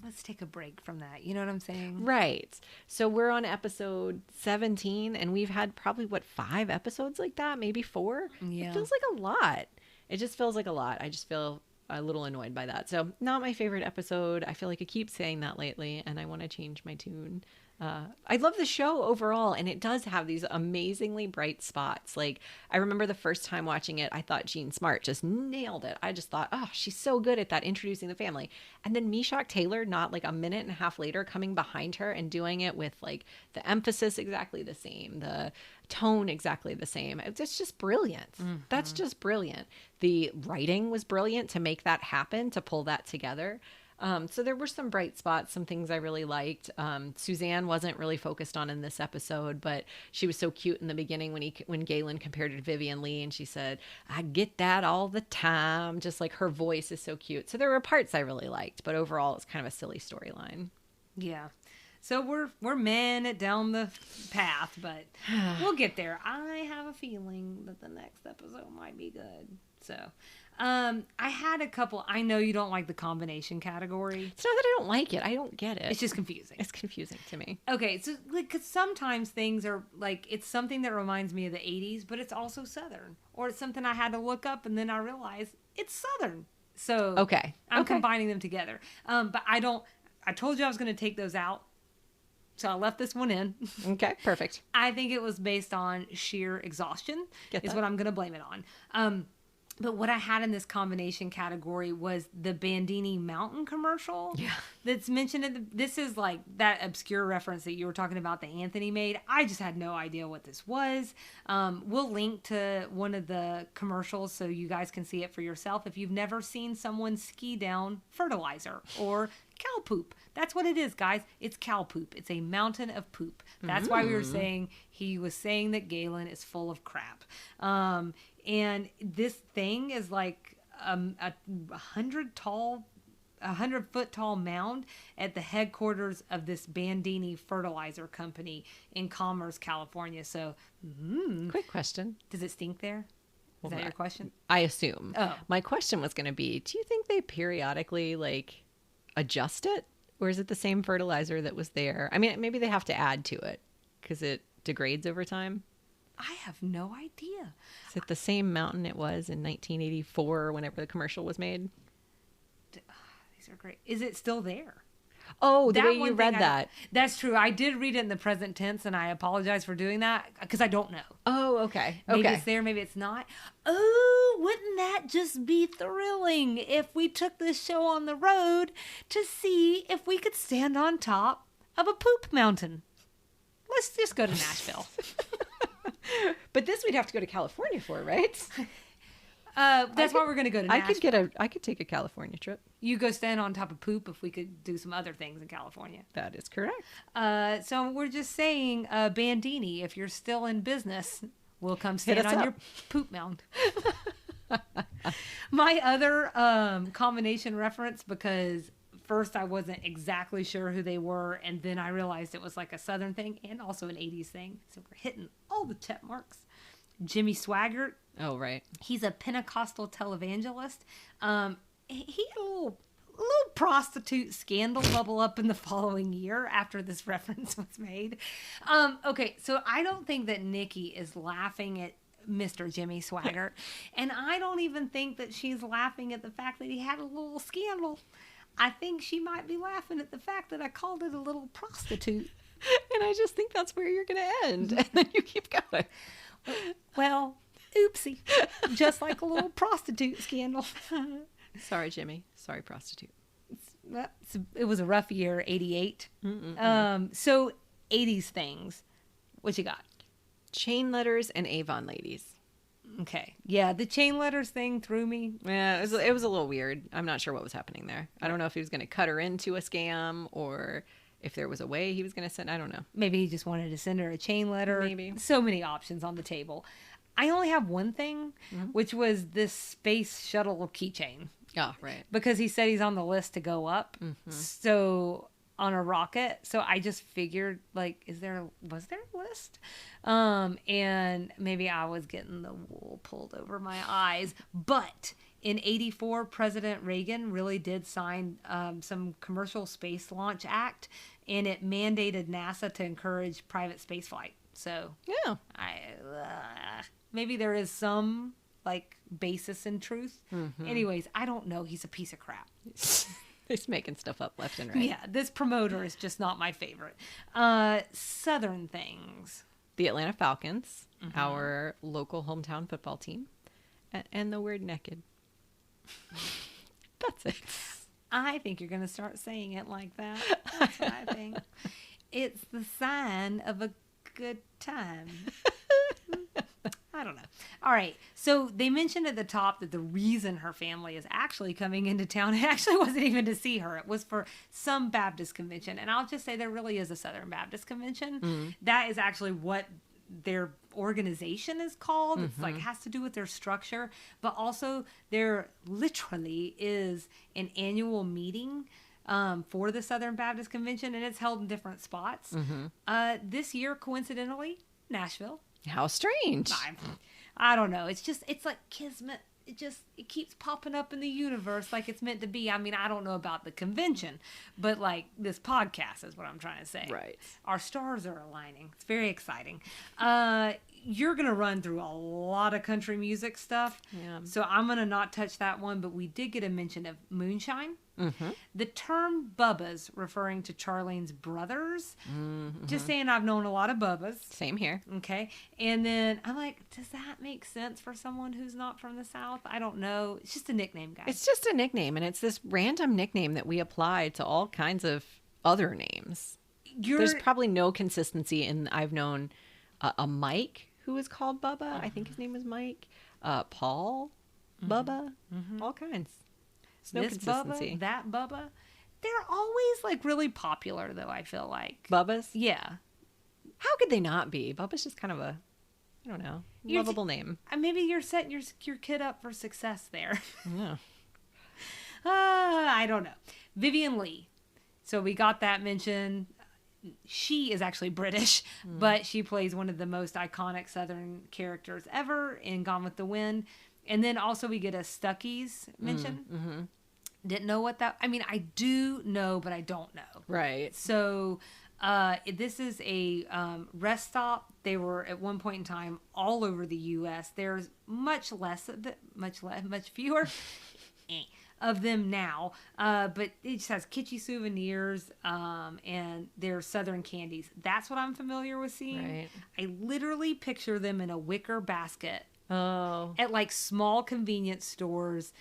let's take a break from that. You know what I'm saying? Right. So we're on episode 17 and we've had probably 5 episodes like that, maybe 4. Yeah. It feels like a lot. It just feels like a lot. I just feel a little annoyed by that. So not my favorite episode. I feel like I keep saying that lately and I want to change my tune. I love the show overall, and it does have these amazingly bright spots. Like, I remember the first time watching it, I thought Jean Smart just nailed it. I just thought, oh, she's so good at that, introducing the family. And then Meshack Taylor, not like a minute and a half later, coming behind her and doing it with like the emphasis exactly the same, the tone exactly the same. It's just brilliant. That's just brilliant. The writing was brilliant to make that happen, to pull that together. So there were some bright spots, some things I really liked. Suzanne wasn't really focused on in this episode, but she was so cute in the beginning when Galen compared her to Vivian Lee, and she said, "I get that all the time." Just like her voice is so cute. So there were parts I really liked, but overall it's kind of a silly storyline. Yeah. So we're men it down the path, but we'll get there. I have a feeling that the next episode might be good. So, I had a couple. I know you don't like the combination category. It's not that I don't like it. I don't get it. It's just confusing. It's confusing to me. Okay, so like, 'cause sometimes things are like, it's something that reminds me of the 80s, but it's also Southern. Or it's something I had to look up and then I realized it's Southern. So Okay. I'm combining them together. But I told you I was going to take those out. So I left this one in. Okay, perfect. I think it was based on sheer exhaustion is what I'm going to blame it on. But what I had in this combination category was the Bandini Mountain commercial. Yeah. That's mentioned this is like that obscure reference that you were talking about that Anthony made. I just had no idea what this was. We'll link to one of the commercials so you guys can see it for yourself if you've never seen someone ski down fertilizer or cow poop. That's what it is, guys. It's cow poop. It's a mountain of poop. That's why we were saying he was saying that Galen is full of crap. And this thing is like a 100-foot tall mound at the headquarters of this Bandini fertilizer company in Commerce, California. So, Quick question. does it stink there? Is that your question? I assume. Oh. My question was going to be, do you think they periodically like adjust it? Or is it the same fertilizer that was there? I mean, maybe they have to add to it because it degrades over time. I have no idea. Is it the same mountain it was in 1984 whenever the commercial was made? These are great. Is it still there? Oh, the That way one you thing read that. That's true. I did read it in the present tense, and I apologize for doing that because I don't know. Oh, okay. Maybe Okay. it's there, maybe it's not. Oh, wouldn't that just be thrilling if we took this show on the road to see if we could stand on top of a poop mountain? Let's just go to Nashville. But this we'd have to go to California for, right? That's why we're going to go to Nashville. I could take a California trip. You go stand on top of poop if we could do some other things in California. That is correct. So we're just saying, Bandini, if you're still in business, we'll come Hit stand us on up. your poop mound. My other combination reference, because first I wasn't exactly sure who they were, and then I realized it was like a Southern thing and also an 80s thing. So we're hitting all the check marks. Jimmy Swaggart. Oh, right. He's a Pentecostal televangelist. He had a little prostitute scandal bubble up in the following year after this reference was made. Okay, so I don't think that Nikki is laughing at Mr. Jimmy Swaggart, and I don't even think that she's laughing at the fact that he had a little scandal. I think she might be laughing at the fact that I called it a little prostitute. And I just think that's where you're going to end. And then you keep going. Well, oopsie. Just like a little prostitute scandal. Sorry, Jimmy. Sorry, prostitute. It was a rough year, 88. So 80s things. What you got? Chain letters and Avon ladies. Okay. Yeah, the chain letters thing threw me. Yeah, it was a little weird. I'm not sure what was happening there. I don't know if he was going to cut her into a scam or if there was a way he was going to send. I don't know. Maybe he just wanted to send her a chain letter. Maybe. So many options on the table. I only have one thing, which was this space shuttle keychain. Oh, right. Because he said he's on the list to go up. So on a rocket. So I just figured, like, was there a list? And maybe I was getting the wool pulled over my eyes. But In '84, President Reagan really did sign some Commercial Space Launch Act, and it mandated NASA to encourage private spaceflight. So Yeah. Maybe there is some like basis in truth. Anyways, I don't know. He's a piece of crap. He's making stuff up left and right. Yeah, this promoter is just not my favorite. Southern things. The Atlanta Falcons, our local hometown football team, and the word naked. That's it. I think you're going to start saying it like that. That's what I think. It's the sign of a good time. I don't know. All right. So they mentioned at the top that the reason her family is actually coming into town, it actually wasn't even to see her. It was for some Baptist convention. And I'll just say there really is a Southern Baptist convention. That is actually what their organization is called. It's like has to do with their structure, but also there literally is an annual meeting for the Southern Baptist Convention, and it's held in different spots. This year, coincidentally, Nashville. How strange. I don't know. It's like kismet. It keeps popping up in the universe like it's meant to be. I mean, I don't know about the convention, but like this podcast is what I'm trying to say. Right. Our stars are aligning. It's very exciting. You're going to run through a lot of country music stuff. Yeah. So I'm going to not touch that one, but we did get a mention of moonshine. The term Bubbas, referring to Charlene's brothers. Just saying, I've known a lot of Bubbas. Same here. Okay. And then I'm like, does that make sense for someone who's not from the South? I don't know. It's just a nickname, guys. It's just a nickname, and it's this random nickname that we apply to all kinds of other names. There's probably no consistency in. I've known a Mike who was called Bubba. I think his name was Mike. Paul, Bubba, all kinds. No this consistency. Bubba, that Bubba. They're always like really popular, though, I feel like. Bubbas? Yeah. How could they not be? Bubba's just kind of a, I don't know, lovable name. Maybe you're setting your kid up for success there. Yeah. I don't know. Vivian Leigh. So we got that mentioned. She is actually British, but she plays one of the most iconic Southern characters ever in Gone with the Wind. And then also we get a Stuckey's mention. Didn't know what that. I mean, I do know, but I don't know. Right. So this is a rest stop. They were at one point in time all over the U.S. There's much fewer of them now. But it just has kitschy souvenirs and their Southern candies. That's what I'm familiar with seeing. Right. I literally picture them in a wicker basket. Oh. At like small convenience stores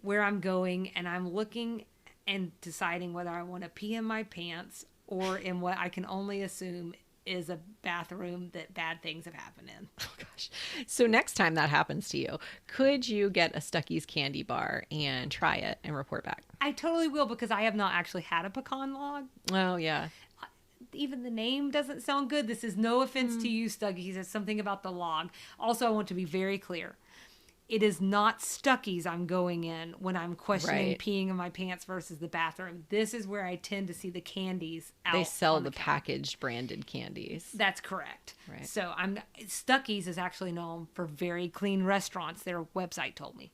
where I'm going, and I'm looking and deciding whether I want to pee in my pants or in what I can only assume is a bathroom that bad things have happened in. Oh gosh. So next time that happens to you, could you get a Stuckey's candy bar and try it and report back? I totally will, because I have not actually had a pecan log. Oh yeah. Even the name doesn't sound good. This is no offense to you, Stuckey's. It's something about the log. Also, I want to be very clear. It is not Stuckey's I'm going in when I'm questioning peeing in my pants versus the bathroom. This is where I tend to see the candies out. They sell on the counter. packaged branded candies. That's correct. Right. So Stuckey's is actually known for very clean restaurants. Their website told me.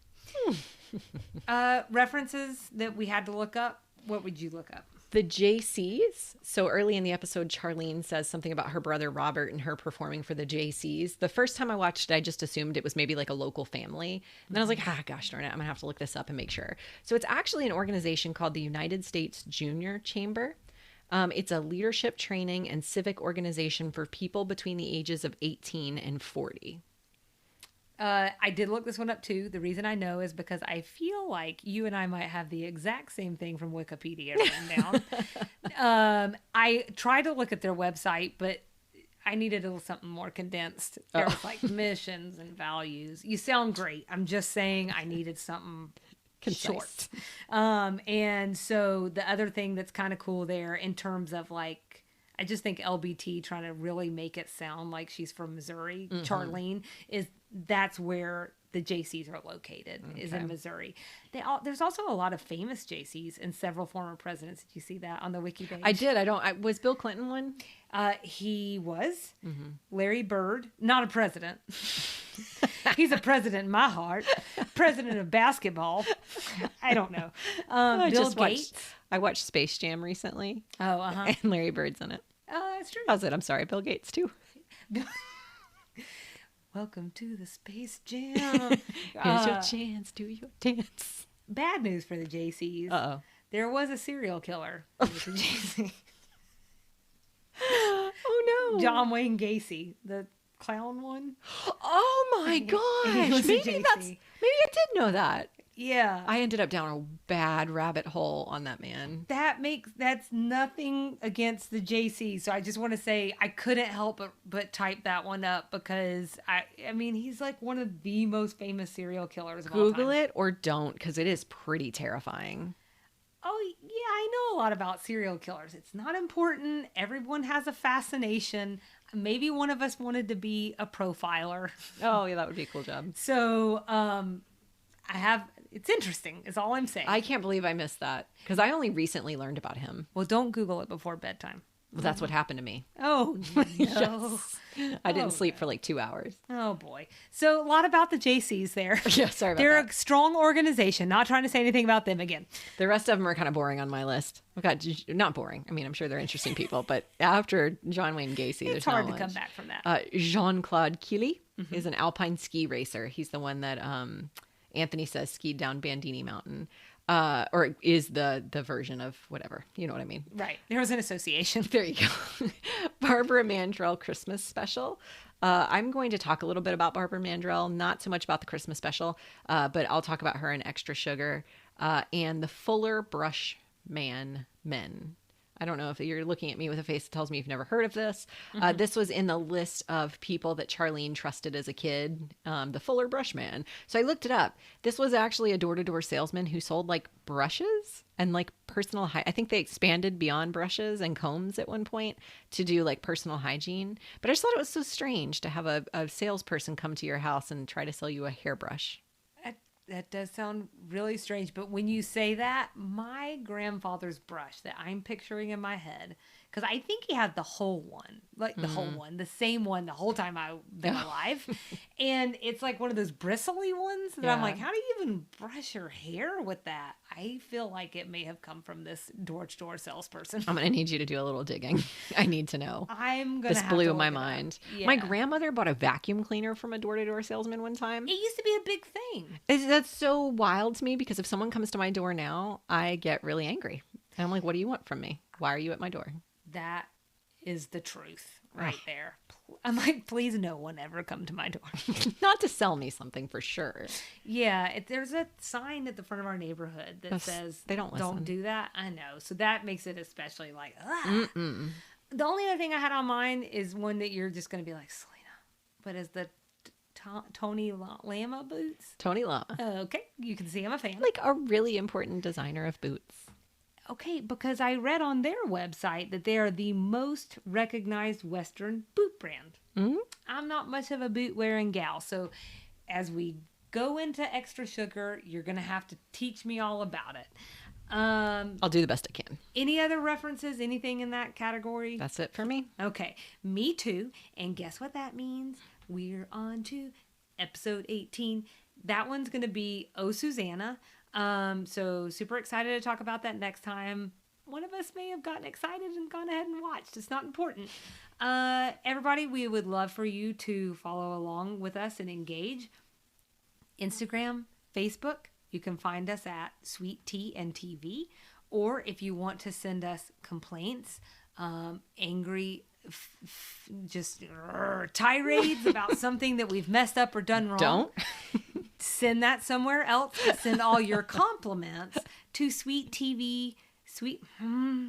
References that we had to look up. What would you look up? The JCs. So early in the episode, Charlene says something about her brother Robert and her performing for the JCs. The first time I watched it, I just assumed it was maybe like a local family. And then I was like, gosh darn it, I'm going to have to look this up and make sure. So it's actually an organization called the United States Junior Chamber. It's a leadership training and civic organization for people between the ages of 18 and 40. I did look this one up too. The reason I know is because I feel like you and I might have the exact same thing from Wikipedia written down. I tried to look at their website, but I needed a little something more condensed. There was like missions and values. You sound great. I'm just saying I needed something short. And so the other thing that's kind of cool there in terms of like, I just think LBT trying to really make it sound like she's from Missouri. Charlene that's where the JCs are located, is in Missouri. There's also a lot of famous JCs and several former presidents. Did you see that on the wiki page? I did. Was Bill Clinton one? He was. Larry Bird, not a president. He's a president in my heart. President of basketball. I don't know. Bill Gates. I watched Space Jam recently. Oh, uh-huh. And Larry Bird's in it. Oh, that's true. How's it? I'm sorry, Bill Gates too. Welcome to the Space Jam. Here's your chance, do your dance. Bad news for the JCs. Uh-oh. There was a serial killer with the JC. Oh no. John Wayne Gacy, the clown one. Oh my gosh. Maybe I did know that. Yeah. I ended up down a bad rabbit hole on that man. That's nothing against the JC. So I just want to say I couldn't help but type that one up because I mean he's like one of the most famous serial killers of all time. Google it or don't, because it is pretty terrifying. Oh yeah, I know a lot about serial killers. It's not important. Everyone has a fascination. Maybe one of us wanted to be a profiler. Oh yeah, that would be a cool job. So it's interesting is all I'm saying. I can't believe I missed that because I only recently learned about him. Well, don't Google it before bedtime. Well, that's what happened to me. Oh, no. Yes. I didn't sleep for like 2 hours. Oh, boy. So a lot about the JCs there. Yeah, sorry about They're that. a strong organization. Not trying to say anything about them again. The rest of them are kind of boring on my list. I've got not boring. I mean, I'm sure they're interesting people, but after John Wayne Gacy, It's hard to come back from that. Jean-Claude Killy is an alpine ski racer. He's the one that Anthony says skied down Bandini Mountain. Or is the version of whatever. You know what I mean? Right. There was an association. There you go. Barbara Mandrell Christmas special. I'm going to talk a little bit about Barbara Mandrell, not so much about the Christmas special, but I'll talk about her in Extra Sugar and the Fuller Brush Men. I don't know if you're looking at me with a face that tells me you've never heard of this. This was in the list of people that Charlene trusted as a kid, the Fuller Brush Man. So I looked it up. This was actually a door-to-door salesman who sold like brushes and like personal I think they expanded beyond brushes and combs at one point to do like personal hygiene. But I just thought it was so strange to have a salesperson come to your house and try to sell you a hairbrush. That does sound really strange, but when you say that, my grandfather's brush that I'm picturing in my head, because I think he had the whole one, like the whole one, the same one the whole time I've been alive. And it's like one of those bristly ones that I'm like, how do you even brush your hair with that? I feel like it may have come from this door-to-door salesperson. I'm going to need you to do a little digging. I need to know. I'm going to This have blew to my look it up. mind. Yeah. My grandmother bought a vacuum cleaner from a door-to-door salesman one time. It used to be a big thing. That's so wild to me because if someone comes to my door now, I get really angry. And I'm like, what do you want from me? Why are you at my door? That is the truth right there. I'm like, please no one ever come to my door. Not to sell me something for sure. Yeah, there's a sign at the front of our neighborhood that says, they don't listen. do that. I know. So that makes it especially like, The only other thing I had on mine is one that you're just going to be like, Selena, but is the Tony Lama boots? Tony Lama. Okay, you can see I'm a fan. Like a really important designer of boots. Okay, because I read on their website that they are the most recognized Western boot brand. Mm-hmm. I'm not much of a boot wearing gal, so as we go into Extra Sugar, you're going to have to teach me all about it. I'll do the best I can. Any other references? Anything in that category? That's it for me. Okay, me too. And guess what that means? We're on to episode 18. That one's going to be Oh Susanna. So super excited to talk about that next time. One of us may have gotten excited and gone ahead and watched. It's not important. Everybody, we would love for you to follow along with us and engage. Instagram, Facebook, you can find us at Sweet Tea and TV. Or if you want to send us complaints, angry, tirades about something that we've messed up or done wrong. Don't. Send that somewhere else. Send all your compliments to Sweet TV.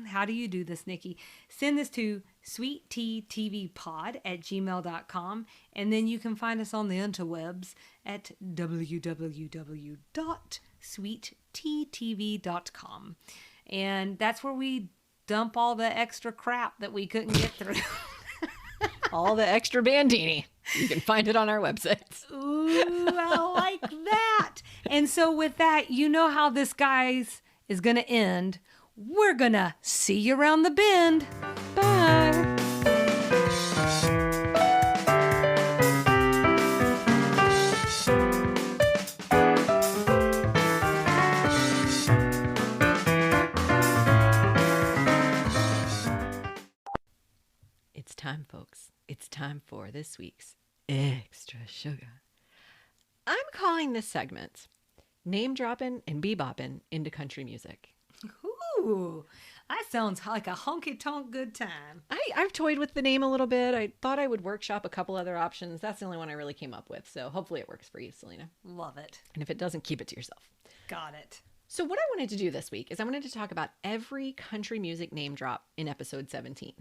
How do you do this, Nikki? Send this to sweetteatvpod@gmail.com. And then you can find us on the interwebs at www.sweetteatv.com. And that's where we dump all the extra crap that we couldn't get through. All the extra Bandini. You can find it on our website. Ooh, I like that. And so with that, you know how this, guys, is going to end. We're going to see you around the bend. Bye. folks, it's time for this week's Extra Sugar. I'm calling this segment Name Dropping and Bebopping into Country Music. Ooh, that sounds like a honky-tonk good time. I've toyed with the name a little bit. I thought I would workshop a couple other options. That's the only one I really came up with. So hopefully it works for you, Selena. Love it. And if it doesn't, keep it to yourself. Got it. So what I wanted to do this week is I wanted to talk about every country music name drop in episode 17.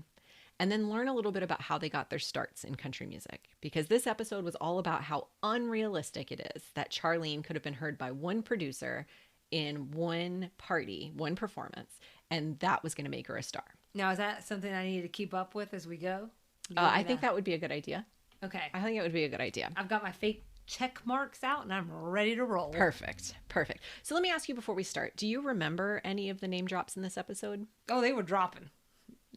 And then learn a little bit about how they got their starts in country music. Because this episode was all about how unrealistic it is that Charlene could have been heard by one producer in one party, one performance, and that was going to make her a star. Now, is that something I need to keep up with as we go? I think that would be a good idea. Okay. I think it would be a good idea. I've got my fake check marks out and I'm ready to roll. Perfect. So let me ask you before we start, do you remember any of the name drops in this episode? Oh, they were dropping.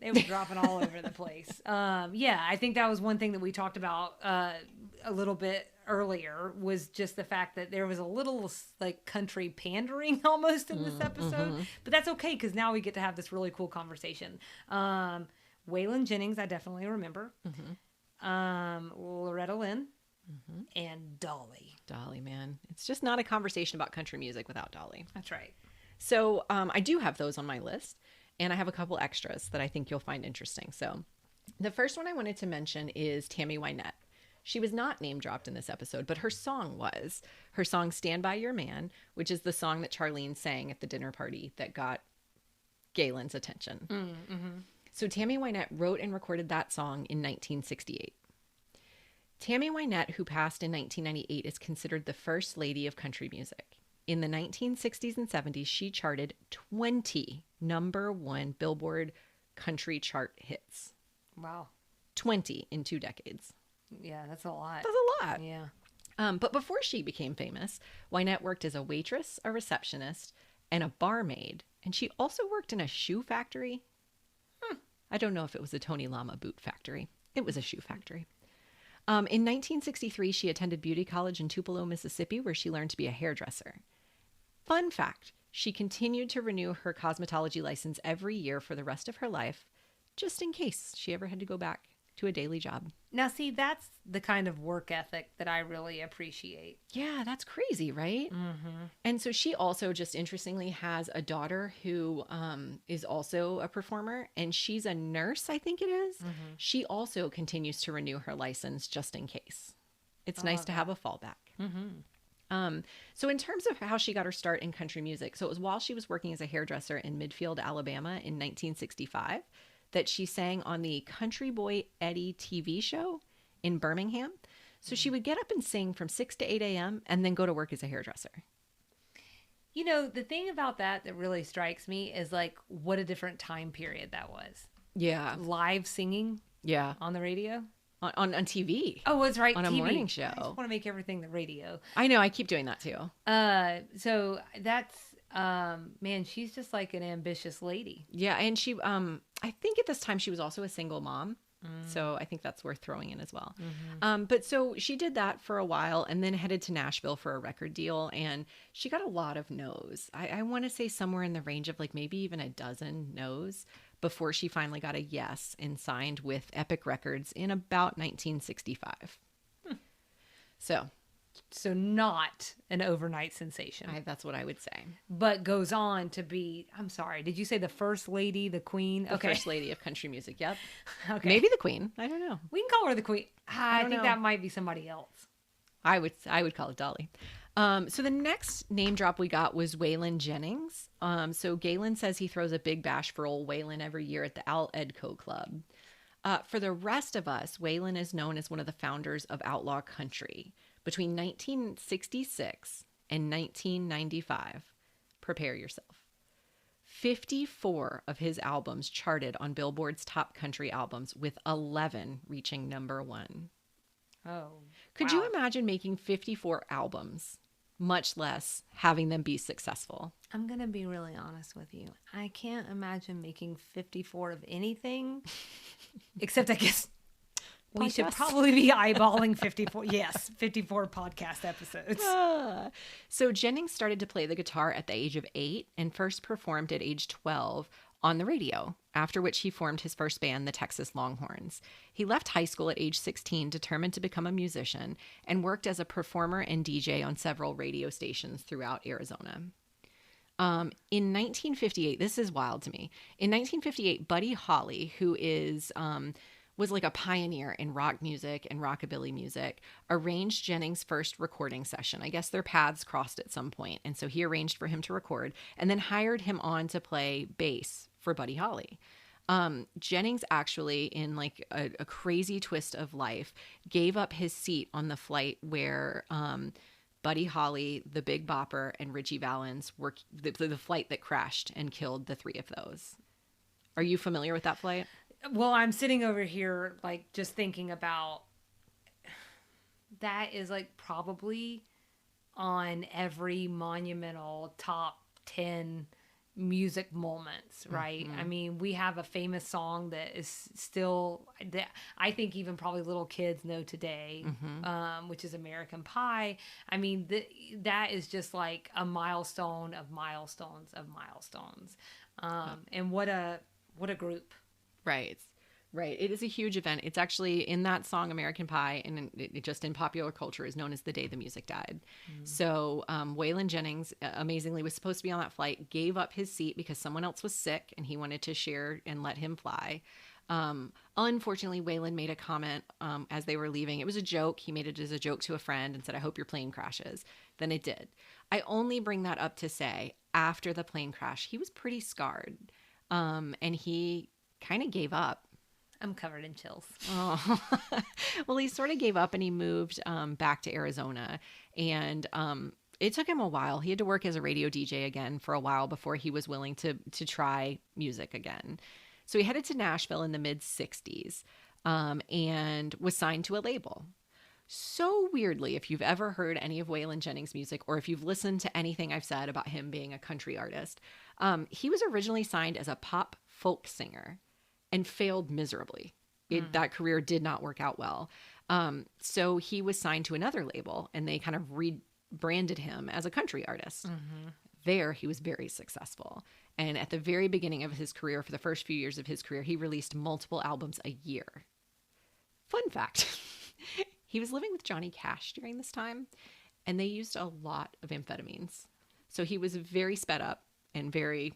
They were dropping all over the place. Yeah, I think that was one thing that we talked about a little bit earlier, was just the fact that there was a little like country pandering almost in this episode. But that's okay, because now we get to have this really cool conversation. Waylon Jennings, I definitely remember. Loretta Lynn and Dolly. Dolly, man. It's just not a conversation about country music without Dolly. That's right. So I do have those on my list. And I have a couple extras that I think you'll find interesting. So the first one I wanted to mention is Tammy Wynette. She was not name dropped in this episode, but her song was. Her song Stand By Your Man, which is the song that Charlene sang at the dinner party that got Galen's attention. So Tammy Wynette wrote and recorded that song in 1968. Tammy Wynette, who passed in 1998, is considered the first lady of country music. In the 1960s and 70s, she charted 20 #1 Billboard country chart hits. Wow. 20 in 2 decades. Yeah, that's a lot. That's a lot. Yeah. But before she became famous, Wynette worked as a waitress, a receptionist, and a barmaid. And she also worked in a shoe factory. I don't know if it was a Tony Lama boot factory. It was a shoe factory. In 1963, she attended beauty college in Tupelo, Mississippi, where she learned to be a hairdresser. Fun fact, she continued to renew her cosmetology license every year for the rest of her life, just in case she ever had to go back to a daily job. Now, see, that's the kind of work ethic that I really appreciate. Yeah, that's crazy, right? And so she also, just interestingly, has a daughter who is also a performer, and she's a nurse, I think it is. She also continues to renew her license just in case. It's nice to have a fallback. So in terms of how she got her start in country music, so it was while she was working as a hairdresser in Midfield, Alabama in 1965 that she sang on the Country Boy Eddie TV show in Birmingham. So she would get up and sing from 6 to 8 a.m. and then go to work as a hairdresser. You know, the thing about that really strikes me is like what a different time period that was. Yeah. Live singing on the radio. On TV. Oh, that's right. On TV. A morning show. I just want to make everything the radio. I know. I keep doing that too. So that's, man, she's just like an ambitious lady. Yeah. And she, I think at this time she was also a single mom. So I think that's worth throwing in as well. But so she did that for a while and then headed to Nashville for a record deal. And she got a lot of no's. I want to say somewhere in the range of like maybe even a dozen no's before she finally got a yes and signed with Epic Records in about 1965. So not an overnight sensation. That's what I would say. But goes on to be, I'm sorry, did you say the first lady, the queen? The first lady of country music, yep. Okay. Maybe the queen. I don't know. We can call her the queen. I think know. that might be somebody else. I would call it Dolly. So the next name drop we got was Waylon Jennings. So Galen says he throws a big bash for old Waylon every year at the Al Edco Club. For the rest of us, Waylon is known as one of the founders of outlaw country. Between 1966 and 1995, prepare yourself, 54 of his albums charted on Billboard's top country albums, with 11 reaching #1. Oh, Could you imagine making 54 albums, much less having them be successful? I'm going to be really honest with you. I can't imagine making 54 of anything, except I guess we should probably be eyeballing 54. Yes, 54 podcast episodes. So Jennings started to play the guitar at the age of 8 and first performed at age 12 on the radio, after which he formed his first band, the Texas Longhorns. He left high school at age 16, determined to become a musician, and worked as a performer and DJ on several radio stations throughout Arizona. In 1958, this is wild to me. In 1958, Buddy Holly, who was like a pioneer in rock music and rockabilly music, arranged Jennings' first recording session. I guess their paths crossed at some point, and so he arranged for him to record and then hired him on to play bass for Buddy Holly. Jennings actually, in like a crazy twist of life, gave up his seat on the flight where Buddy Holly, the Big Bopper, and Richie Valens were the flight that crashed and killed the three of those. Are you familiar with that flight? Well, I'm sitting over here, like, just thinking about that is, like, probably on every monumental top 10 music moments, right? I mean, we have a famous song that is still, that I think even probably little kids know today, which is American Pie. I mean, that is just like a milestone of milestones of milestones. And what a group. Right. Right. It is a huge event. It's actually in that song, American Pie, and it just in popular culture is known as the day the music died. So Waylon Jennings, amazingly, was supposed to be on that flight, gave up his seat because someone else was sick and he wanted to share and let him fly. Unfortunately, Waylon made a comment as they were leaving. It was a joke. He made it as a joke to a friend and said, "I hope your plane crashes." Then it did. I only bring that up to say, after the plane crash, he was pretty scarred. And he kind of gave up. I'm covered in chills. Oh, well, he sort of gave up and he moved back to Arizona. And it took him a while. He had to work as a radio DJ again for a while before he was willing to try music again. So he headed to Nashville in the mid-'60s and was signed to a label. So weirdly, if you've ever heard any of Waylon Jennings' music or if you've listened to anything I've said about him being a country artist, he was originally signed as a pop folk singer and failed miserably. That career did not work out well. So he was signed to another label and they kind of rebranded him as a country artist. There, he was very successful. And at the very beginning of his career, for the first few years of his career, he released multiple albums a year. Fun fact. He was living with Johnny Cash during this time, and they used a lot of amphetamines. So he was very sped up and very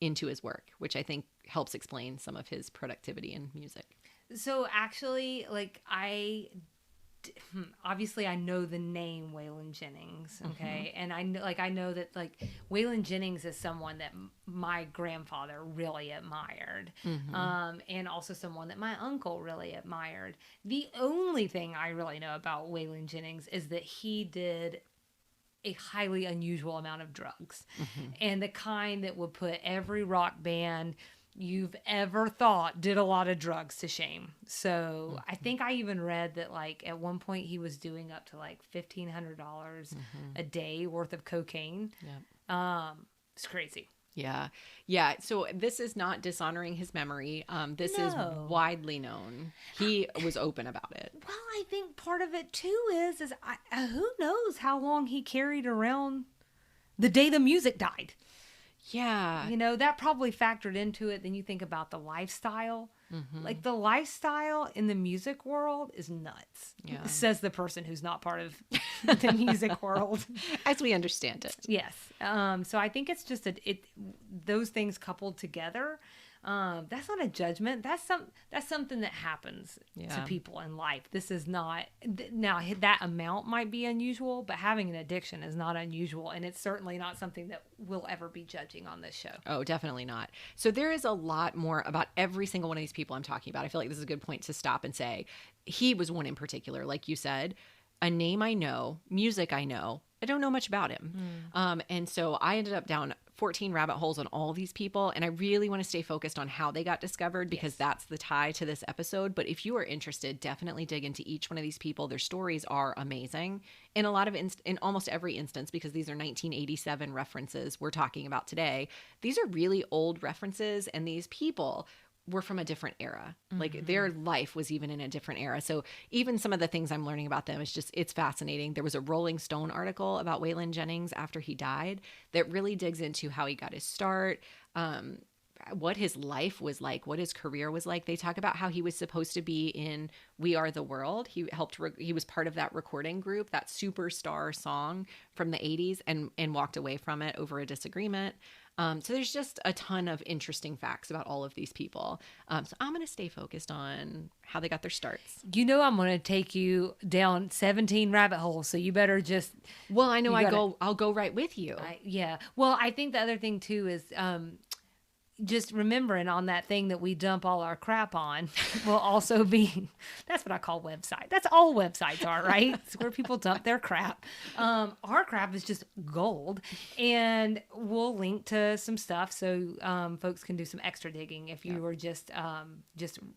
into his work, which I think helps explain some of his productivity in music. So actually, like, obviously I know the name Waylon Jennings, okay? And I know that, like, Waylon Jennings is someone that my grandfather really admired. And also someone that my uncle really admired. The only thing I really know about Waylon Jennings is that he did a highly unusual amount of drugs. And the kind that would put every rock band you've ever thought did a lot of drugs to shame. So I think I even read that, like, at one point he was doing up to like $1,500 a day worth of cocaine. It's crazy. Yeah. So this is not dishonoring his memory. This is widely known. He was open about it. Well, I think part of it too is who knows how long he carried around the day the music died. Yeah. You know, that probably factored into it. Then you think about the lifestyle. Like, the lifestyle in the music world is nuts. Says the person who's not part of the music world. As we understand it. Yes. So I think it's just those things coupled together. That's not a judgment. That's something that happens to people in life. This is not, now that amount might be unusual, but having an addiction is not unusual. And it's certainly not something that we'll ever be judging on this show. Oh, definitely not. So there is a lot more about every single one of these people I'm talking about. I feel like this is a good point to stop and say, he was one in particular, like you said, a name I know, music I know. I don't know much about him. And so I ended up down 14 rabbit holes on all these people. And I really want to stay focused on how they got discovered because that's the tie to this episode. But if you are interested, definitely dig into each one of these people. Their stories are amazing in a lot of, in almost every instance, because these are 1987 references we're talking about today. These are really old references, and these people were from a different era. Like, their life was even in a different era. So even some of the things I'm learning about them is just, it's fascinating. There was a Rolling Stone article about Waylon Jennings after he died that really digs into how he got his start, what his life was like, what his career was like. They talk about how he was supposed to be in We Are the World. He he was part of that recording group, that superstar song from the 80s, and walked away from it over a disagreement. So there's just a ton of interesting facts about all of these people. So I'm going to stay focused on how they got their starts. You know, I'm going to take you down 17 rabbit holes, so you better just. Well, I know I'll go right with you. Yeah. Well, I think the other thing too is just remembering on that thing that we dump all our crap on will also be, that's what I call website. That's all websites are, right? It's where people dump their crap. Our crap is just gold, and we'll link to some stuff so folks can do some extra digging if you were just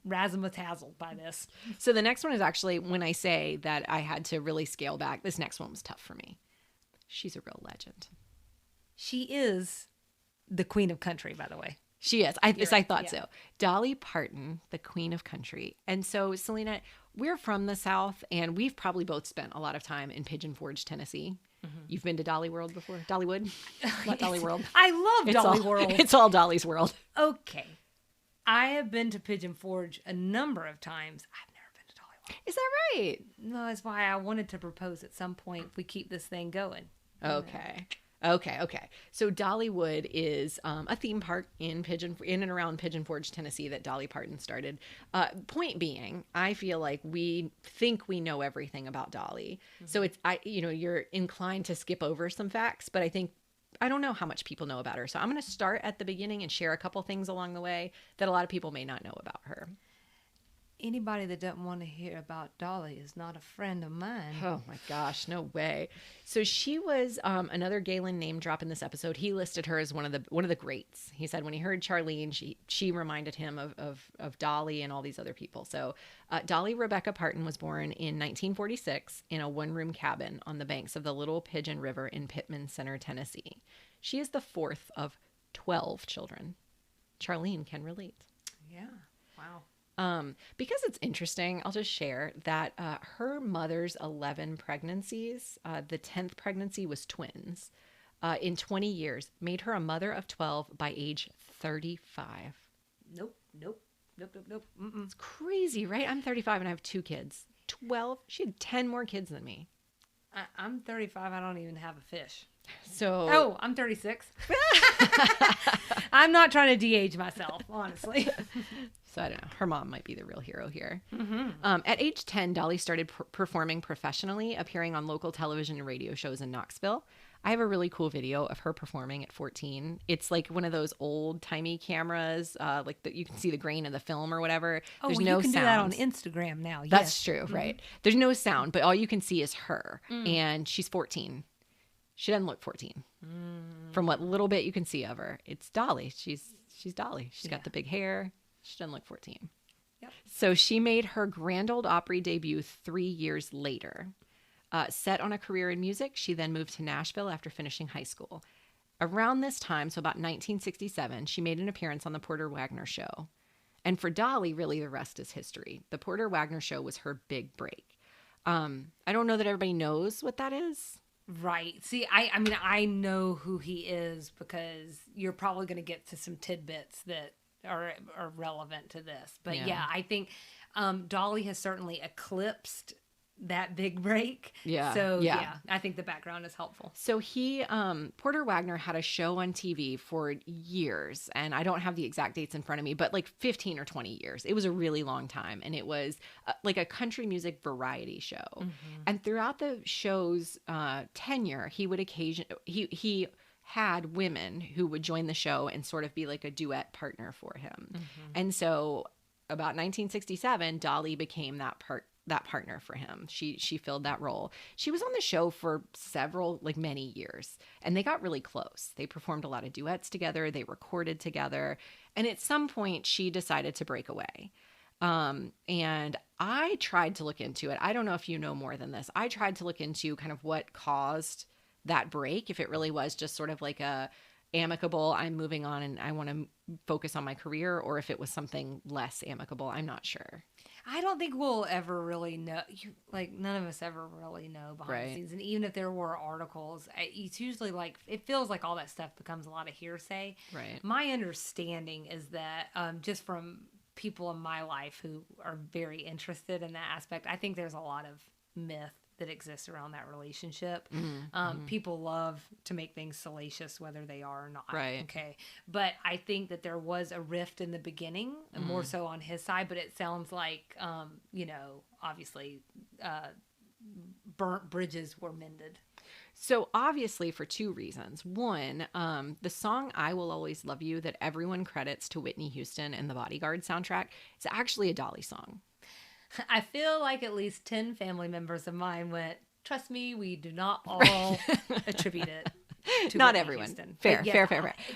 razzle-tazzled by this. So the next one is actually, when I say that I had to really scale back, this next one was tough for me. She's a real legend. She is the queen of country, by the way. She is. I thought so. Dolly Parton, the queen of country. And so, Selena, we're from the South, and we've probably both spent a lot of time in Pigeon Forge, Tennessee. Mm-hmm. You've been to Dolly World before? Dollywood? Not Dolly World. I love Dolly World. It's all Dolly's World. Okay. I have been to Pigeon Forge a number of times. I've never been to Dolly World. Is that right? No, that's why I wanted to propose at some point if we keep this thing going. Okay. Okay. So Dollywood is a theme park in and around Pigeon Forge, Tennessee, that Dolly Parton started. Point being, I feel like we think we know everything about Dolly. Mm-hmm. So you're inclined to skip over some facts, but I don't know how much people know about her. So I'm going to start at the beginning and share a couple things along the way that a lot of people may not know about her. Anybody that doesn't want to hear about Dolly is not a friend of mine. Oh my gosh, no way. So she was another Galen name drop in this episode. He listed her as one of the greats. He said when he heard Charlene, she reminded him of Dolly and all these other people. So Dolly Rebecca Parton was born in 1946 in a one-room cabin on the banks of the Little Pigeon River in Pittman Center, Tennessee. She is the fourth of 12 children. Charlene can relate. Yeah. Wow. Because it's interesting, I'll just share that her mother's 11 pregnancies, the 10th pregnancy was twins, in 20 years, made her a mother of 12 by age 35. Nope. Mm-mm. It's crazy, right? I'm 35 and I have 2 kids. 12? She had 10 more kids than me. I'm 35. I don't even have a fish. So. Oh, I'm 36. I'm not trying to de-age myself, honestly. So I don't know. Her mom might be the real hero here. Mm-hmm. At age 10, Dolly started performing professionally, appearing on local television and radio shows in Knoxville. I have a really cool video of her performing at 14. It's like one of those old-timey cameras, like that you can see the grain of the film or whatever. Oh, There's well, no you can sound. do that on Instagram now. Yes. That's true, Mm-hmm. right? There's no sound, but all you can see is her, and she's 14. She doesn't look 14. From what little bit you can see of her. It's Dolly. She's Dolly. She's got the big hair. She doesn't look 14. Yep. So she made her Grand Ole Opry debut 3 years later. Set on a career in music, she then moved to Nashville after finishing high school. Around this time, so about 1967, she made an appearance on the Porter Wagoner Show. And for Dolly, really the rest is history. The Porter Wagoner Show was her big break. I don't know that everybody knows what that is. Right. See, I mean, I know who he is because you're probably going to get to some tidbits that are relevant to this. But yeah I think Dolly has certainly eclipsed that big break. Yeah. So I think the background is helpful. So he, Porter Wagoner had a show on TV for years, and I don't have the exact dates in front of me, but like 15 or 20 years. It was a really long time, and it was like a country music variety show. Mm-hmm. And throughout the show's tenure, he had women who would join the show and sort of be like a duet partner for him. Mm-hmm. And so about 1967, Dolly became that partner for him. She filled that role. She was on the show for many years, and they got really close. They performed a lot of duets together. They recorded together. And at some point she decided to break away. And I tried to look into it. I don't know if you know more than this. I tried to look into kind of what caused that break, if it really was just sort of like a amicable, I'm moving on and I want to focus on my career, or if it was something less amicable. I'm not sure. I don't think we'll ever really know. None of us ever really know behind the scenes. And even if there were articles, it's usually like, it feels like all that stuff becomes a lot of hearsay. Right. My understanding is that just from people in my life who are very interested in that aspect, I think there's a lot of myth that exists around that relationship. People love to make things salacious, whether they are or not. Right. Okay. But I think that there was a rift in the beginning, more so on his side, but it sounds like, obviously, burnt bridges were mended. So obviously for two reasons. One, the song I Will Always Love You that everyone credits to Whitney Houston and the Bodyguard soundtrack, it's actually a Dolly song. I feel like at least 10 family members of mine went, trust me, we do not all attribute it to Not Whitney everyone. Houston. Fair.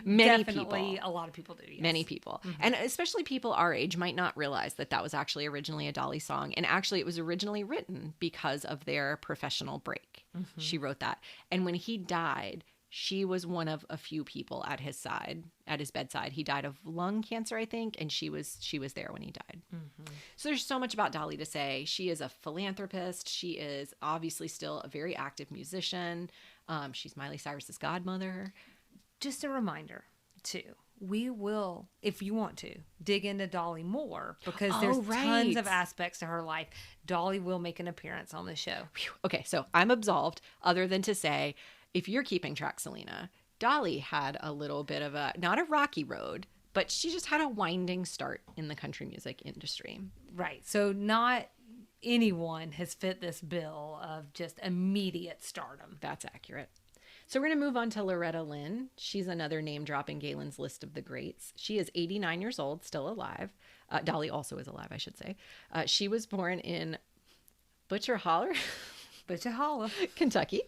Many Definitely people. a lot of people do, yes. Many people. And especially people our age might not realize that that was actually originally a Dolly song. And actually it was originally written because of their professional break. She wrote that. And when he died, she was one of a few people at his bedside. He died of lung cancer, I think, and she was there when he died. So there's so much about Dolly to say. She is a philanthropist. She is obviously still a very active musician. She's Miley Cyrus's godmother. Just a reminder, too. We will, if you want to, dig into Dolly more because there's tons of aspects to her life. Dolly will make an appearance on the show. Whew. Okay, so I'm absolved, other than to say, if you're keeping track, Selena, Dolly had a little bit of not a rocky road, but she just had a winding start in the country music industry. Right. So not anyone has fit this bill of just immediate stardom. That's accurate. So we're going to move on to Loretta Lynn. She's another name drop in Galen's list of the greats. She is 89 years old, still alive. Dolly also is alive, I should say. She was born in Butcher Holler, Kentucky.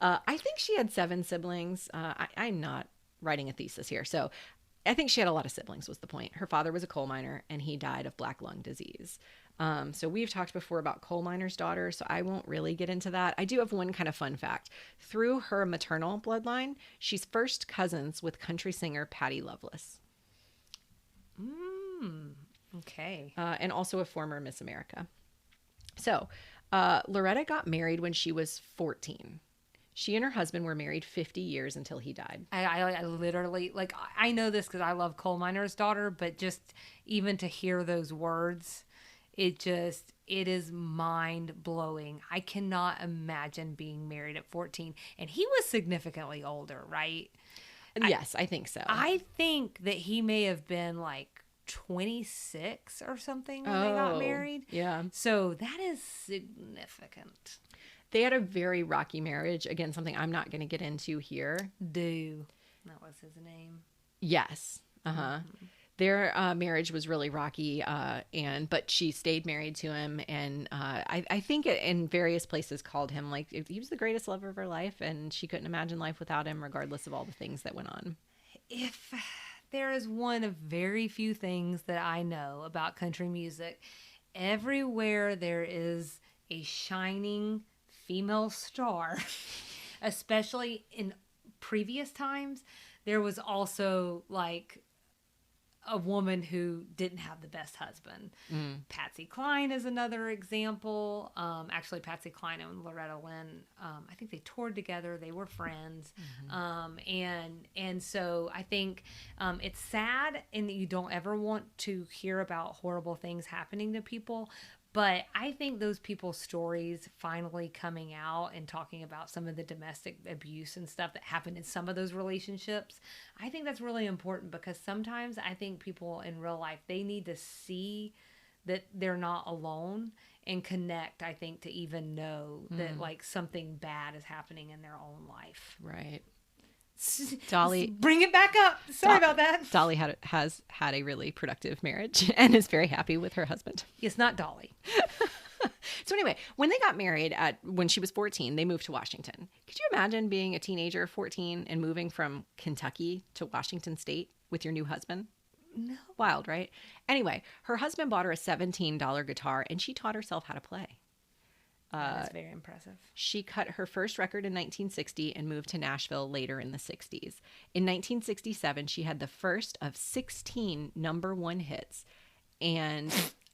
I think she had 7 siblings. I'm not writing a thesis here. So I think she had a lot of siblings was the point. Her father was a coal miner and he died of black lung disease. So we've talked before about coal miner's daughter, so I won't really get into that. I do have one kind of fun fact. Through her maternal bloodline, she's first cousins with country singer Patti Loveless. Okay. And also a former Miss America. So Loretta got married when she was 14. She and her husband were married 50 years until he died. I literally, I know this because I love coal miner's daughter, but just even to hear those words, it is mind blowing. I cannot imagine being married at 14. And he was significantly older, right? Yes, I think so. I think that he may have been like 26 or something when they got married. Yeah. So that is significant. They had a very rocky marriage. Again, something I'm not going to get into here. That was his name. Yes. Their marriage was really rocky, but she stayed married to him, and I think in various places called him like he was the greatest lover of her life, and she couldn't imagine life without him, regardless of all the things that went on. If there is one of very few things that I know about country music, everywhere there is a shining female star, especially in previous times, there was also like a woman who didn't have the best husband. Patsy Cline is another example. Actually, Patsy Cline and Loretta Lynn, I think they toured together. They were friends. And so I think it's sad and you don't ever want to hear about horrible things happening to people. But I think those people's stories finally coming out and talking about some of the domestic abuse and stuff that happened in some of those relationships, I think that's really important because sometimes I think people in real life, they need to see that they're not alone and connect, I think, to even know that like something bad is happening in their own life. Right. Dolly, bring it back up. Sorry about that. Dolly has had a really productive marriage and is very happy with her husband. It's not Dolly. So anyway, when they got married when she was 14, they moved to Washington. Could you imagine being a teenager, 14, and moving from Kentucky to Washington State with your new husband? No. Wild, right? Anyway, her husband bought her a $17 guitar and she taught herself how to play. That's very impressive. She cut her first record in 1960 and moved to Nashville later in the 60s. In 1967, she had the first of 16 number 1 hits. And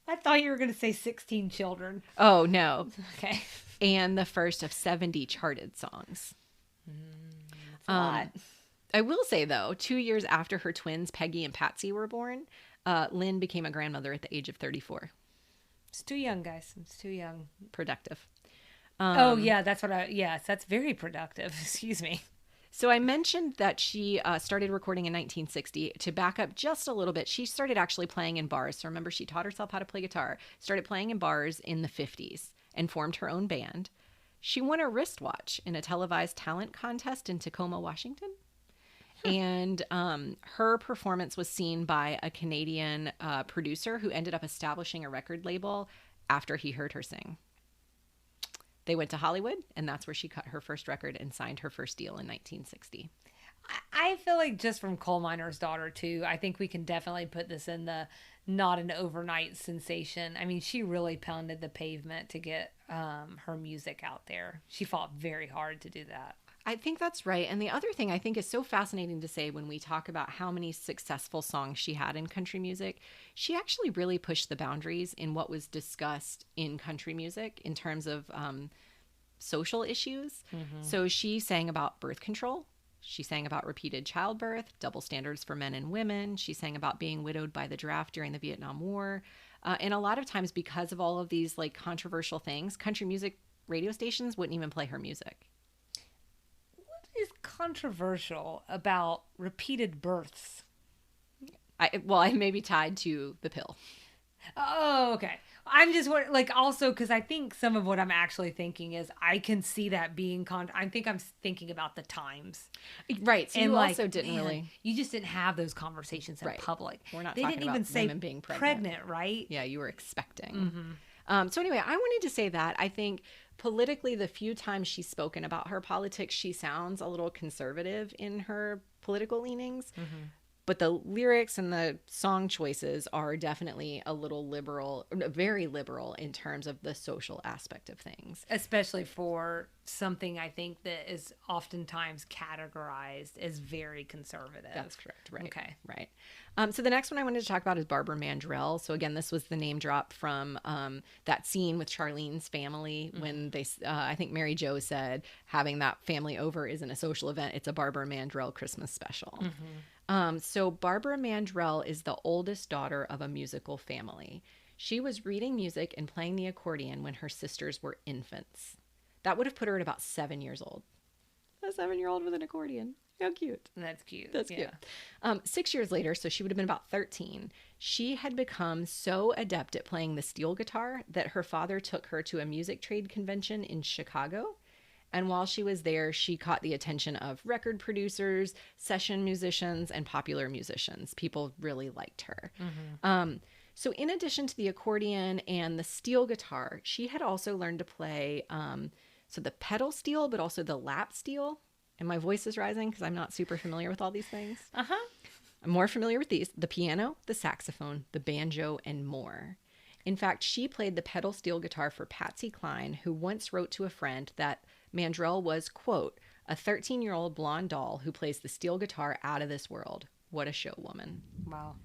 I thought you were going to say 16 children. Oh, no. Okay. And the first of 70 charted songs. That's a lot. I will say, though, 2 years after her twins, Peggy and Patsy, were born, Lynn became a grandmother at the age of 34. It's too young, guys. It's too young. Productive. Oh, yeah, yes, that's very productive. Excuse me. So I mentioned that she started recording in 1960. To back up just a little bit, she started actually playing in bars. So remember, she taught herself how to play guitar, started playing in bars in the 50s, and formed her own band. She won a wristwatch in a televised talent contest in Tacoma, Washington. And her performance was seen by a Canadian producer who ended up establishing a record label after he heard her sing. They went to Hollywood, and that's where she cut her first record and signed her first deal in 1960. I feel like just from Coal Miner's Daughter, too, I think we can definitely put this in the not an overnight sensation. I mean, she really pounded the pavement to get her music out there. She fought very hard to do that. I think that's right. And the other thing I think is so fascinating to say when we talk about how many successful songs she had in country music, she actually really pushed the boundaries in what was discussed in country music in terms of social issues. Mm-hmm. So she sang about birth control. She sang about repeated childbirth, double standards for men and women. She sang about being widowed by the draft during the Vietnam War. And a lot of times because of all of these like controversial things, country music radio stations wouldn't even play her music. Is controversial about repeated births? I may be tied to the pill. Oh, okay. I'm just like also because I think some of what I'm actually thinking is I can see that being I think I'm thinking about the times, right? So and you like, also didn't really. You just didn't have those conversations in right. public. We're not. They talking didn't about even say women being pregnant, right? Yeah, you were expecting. Mm-hmm. So anyway, I wanted to say that I think politically, the few times she's spoken about her politics, she sounds a little conservative in her political leanings. Mm-hmm. But the lyrics and the song choices are definitely a little liberal, very liberal in terms of the social aspect of things. Especially for something I think that is oftentimes categorized as very conservative. That's correct. Right. Okay. Right. So the next one I wanted to talk about is Barbara Mandrell. So again, this was the name drop from that scene with Charlene's family when they, I think Mary Jo said, having that family over isn't a social event. It's a Barbara Mandrell Christmas special. Mm-hmm. So Barbara Mandrell is the oldest daughter of a musical family. She was reading music and playing the accordion when her sisters were infants. That would have put her at about 7 years old. A 7-year-old with an accordion. How cute. That's cute. That's cute. 6 years later, so she would have been about 13, she had become so adept at playing the steel guitar that her father took her to a music trade convention in Chicago. And while she was there, she caught the attention of record producers, session musicians, and popular musicians. People really liked her. Mm-hmm. So in addition to the accordion and the steel guitar, she had also learned to play so the pedal steel, but also the lap steel. And my voice is rising because I'm not super familiar with all these things. Uh-huh. I'm more familiar with these: the piano, the saxophone, the banjo, and more. In fact, she played the pedal steel guitar for Patsy Cline, who once wrote to a friend that Mandrell was, quote, a 13-year-old blonde doll who plays the steel guitar out of this world. What a show woman. Wow.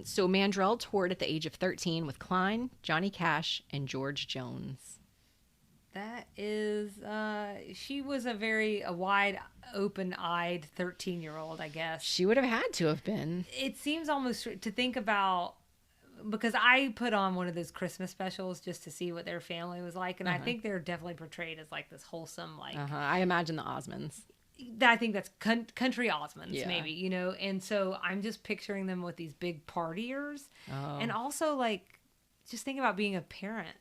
So Mandrell toured at the age of 13 with Cline, Johnny Cash, and George Jones. That is, she was a wide, open-eyed 13-year-old, I guess. She would have had to have been. It seems almost to think about, because I put on one of those Christmas specials just to see what their family was like, and I think they're definitely portrayed as like this wholesome, like. I imagine the Osmonds. I think that's country Osmonds, maybe, you know, and so I'm just picturing them with these big partiers, and also like just think about being a parent,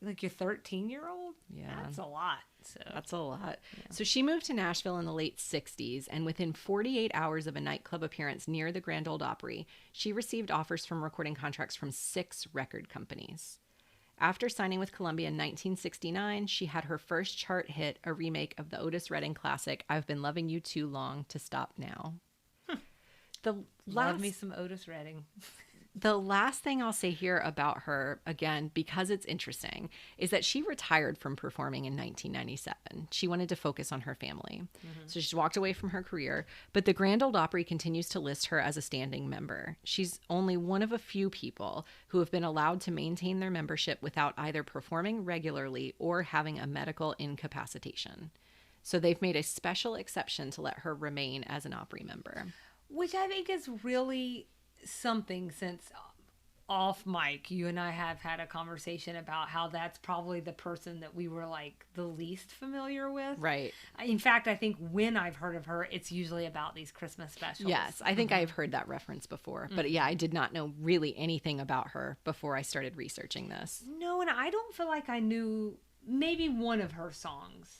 like your 13-year-old. Yeah, that's a lot. So that's a lot. Yeah. So she moved to Nashville in the late 60s, and within 48 hours of a nightclub appearance near the Grand Ole Opry, she received offers from recording contracts from 6 record companies. After signing with Columbia in 1969, she had her first chart hit, a remake of the Otis Redding classic, I've Been Loving You Too Long to Stop Now. Love me some Otis Redding. The last thing I'll say here about her, again, because it's interesting, is that she retired from performing in 1997. She wanted to focus on her family. So she walked away from her career, but the Grand Ole Opry continues to list her as a standing member. She's only one of a few people who have been allowed to maintain their membership without either performing regularly or having a medical incapacitation. So they've made a special exception to let her remain as an Opry member. Which I think is really something, since off mic, you and I have had a conversation about how that's probably the person that we were like the least familiar with. Right. In fact, I think when I've heard of her, it's usually about these Christmas specials. Yes, I think I've heard that reference before. But yeah, I did not know really anything about her before I started researching this. No, and I don't feel like I knew maybe one of her songs.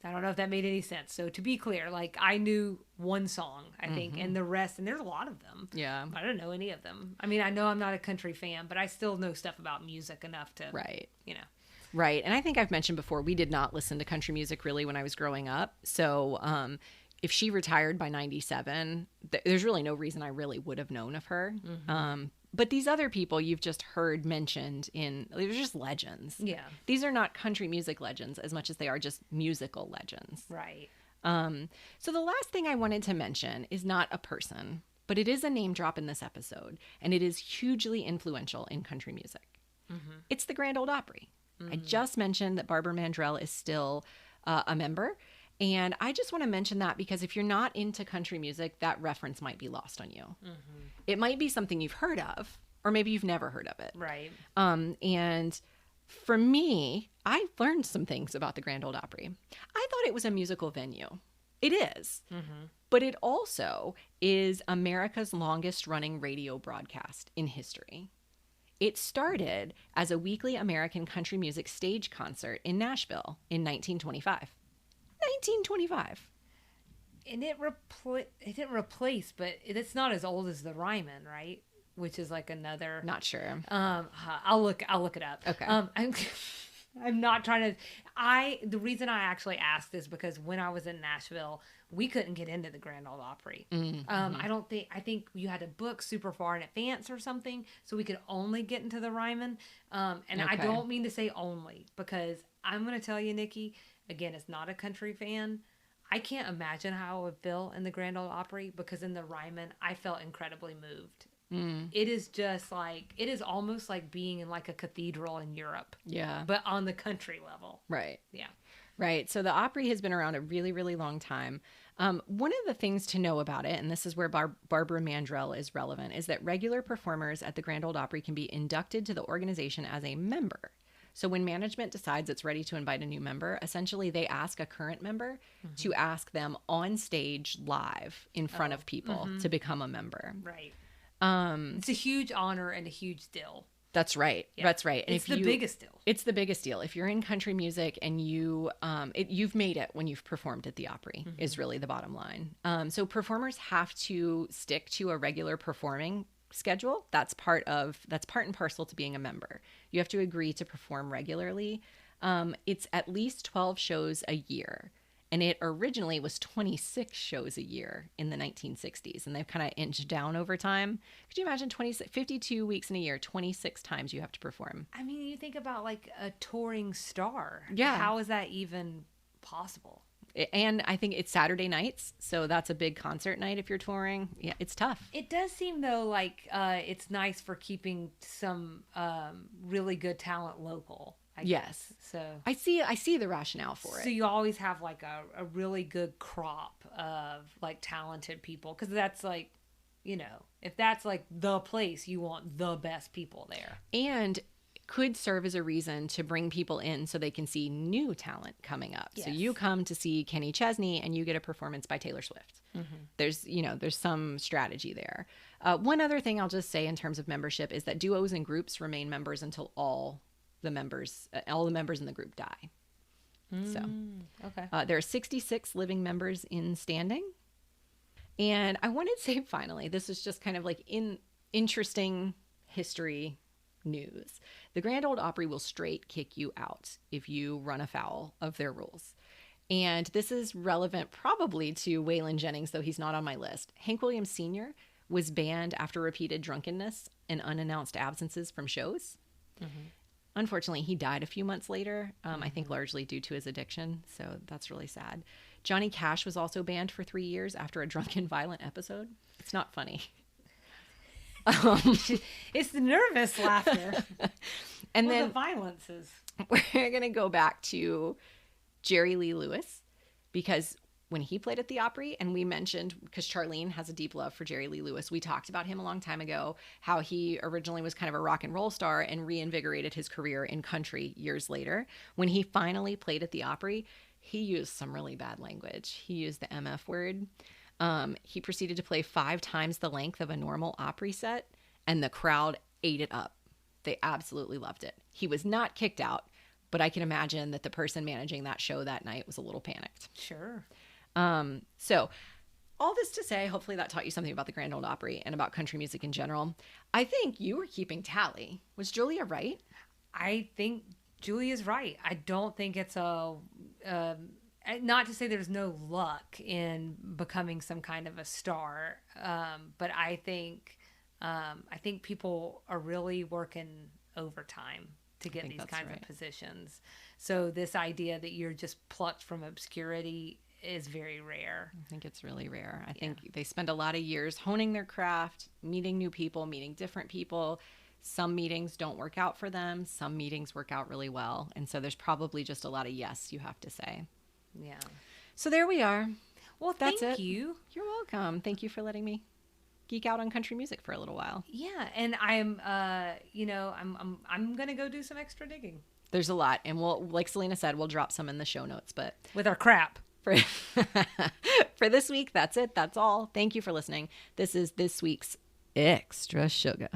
I don't know if that made any sense. So to be clear, like I knew one song, I think, and the rest, and there's a lot of them. Yeah. I don't know any of them. I mean, I know I'm not a country fan, but I still know stuff about music enough to, Right. you know. Right. And I think I've mentioned before, we did not listen to country music really when I was growing up. So if she retired by 97, there's really no reason I really would have known of her. But these other people you've just heard mentioned they're just legends. Yeah. These are not country music legends as much as they are just musical legends. Right. So the last thing I wanted to mention is not a person, but it is a name drop in this episode, and it is hugely influential in country music. It's the Grand Ole Opry. I just mentioned that Barbara Mandrell is still a member, and I just want to mention that because if you're not into country music, that reference might be lost on you. It might be something you've heard of, or maybe you've never heard of it. Right. And for me, I learned some things about the Grand Ole Opry. I thought it was a musical venue. It is. But it also is America's longest running radio broadcast in history. It started as a weekly American country music stage concert in Nashville in 1925. 1925. And it didn't replace, but it's not as old as the Ryman, right? Which is like another. Not sure. I'll look it up. Okay. I'm not trying to. The reason I actually asked is because when I was in Nashville, we couldn't get into the Grand Ole Opry. I think you had to book super far in advance or something, so we could only get into the Ryman. And I don't mean to say only, because I'm going to tell you, Nikki, again, as not a country fan, I can't imagine how I would feel in the Grand Ole Opry, because in the Ryman, I felt incredibly moved. It is just like, it is almost like being in like a cathedral in Europe. Yeah. But on the country level. Right. Yeah. Right. So the Opry has been around a really, really long time. One of the things to know about it, and this is where Barbara Mandrell is relevant, is that regular performers at the Grand Ole Opry can be inducted to the organization as a member. So when management decides it's ready to invite a new member, essentially they ask a current member to ask them on stage live in front of people to become a member. Right. It's a huge honor and a huge deal. That's right. Yeah. That's right. And it's the biggest deal. It's the biggest deal. If you're in country music and you've made it when you've performed at the Opry is really the bottom line. So performers have to stick to a regular performing schedule. That's part and parcel to being a member. You have to agree to perform regularly. It's at least 12 shows a year. And it originally was 26 shows a year in the 1960s. And they've kind of inched down over time. Could you imagine 52 weeks in a year, 26 times you have to perform? I mean, you think about like a touring star. Yeah. How is that even possible? And I think it's Saturday nights. So that's a big concert night if you're touring. Yeah, it's tough. It does seem, though, like it's nice for keeping some really good talent local. I guess. So I see the rationale for it. So you always have like a really good crop of like talented people, because that's like, you know, if that's like the place, you want the best people there. And could serve as a reason to bring people in so they can see new talent coming up. Yes. So you come to see Kenny Chesney and you get a performance by Taylor Swift. There's some strategy there. One other thing I'll just say in terms of membership is that duos and groups remain members until all the members in the group die. So okay. There are 66 living members in standing. And I wanted to say finally, this is just kind of like interesting history news. The Grand Ole Opry will straight kick you out if you run afoul of their rules. And this is relevant probably to Waylon Jennings, though he's not on my list. Hank Williams Sr. was banned after repeated drunkenness and unannounced absences from shows. Unfortunately, he died a few months later, I think largely due to his addiction. So that's really sad. Johnny Cash was also banned for 3 years after a drunken, violent episode. It's not funny. It's the nervous laughter. And well, then the violence is. We're going to go back to Jerry Lee Lewis, because when he played at the Opry, and we mentioned, because Charlene has a deep love for Jerry Lee Lewis, we talked about him a long time ago, how he originally was kind of a rock and roll star and reinvigorated his career in country years later. When he finally played at the Opry, he used some really bad language. He used the MF word. He proceeded to play 5 times the length of a normal Opry set, and the crowd ate it up. They absolutely loved it. He was not kicked out, but I can imagine that the person managing that show that night was a little panicked. Sure. So all this to say, hopefully that taught you something about the Grand Ole Opry and about country music in general. I think you were keeping tally. Was Julia right? I think Julia's right. I don't think it's not to say there's no luck in becoming some kind of a star, but I think people are really working overtime to get these kinds of positions. So this idea that you're just plucked from obscurity is very rare. I think it's really rare. I think they spend a lot of years honing their craft, meeting new people, meeting different people. Some meetings don't work out for them. Some meetings work out really well. And so there's probably just a lot of yes you have to say. Yeah. So there we are. Well, That's thank it. you. You're welcome. Thank you for letting me geek out on country music for a little while. Yeah, and I'm gonna go do some extra digging. There's a lot, and we'll, like Selena said, we'll drop some in the show notes. But with our crap for this week, that's it. That's all. Thank you for listening. This is this week's Extra Sugar.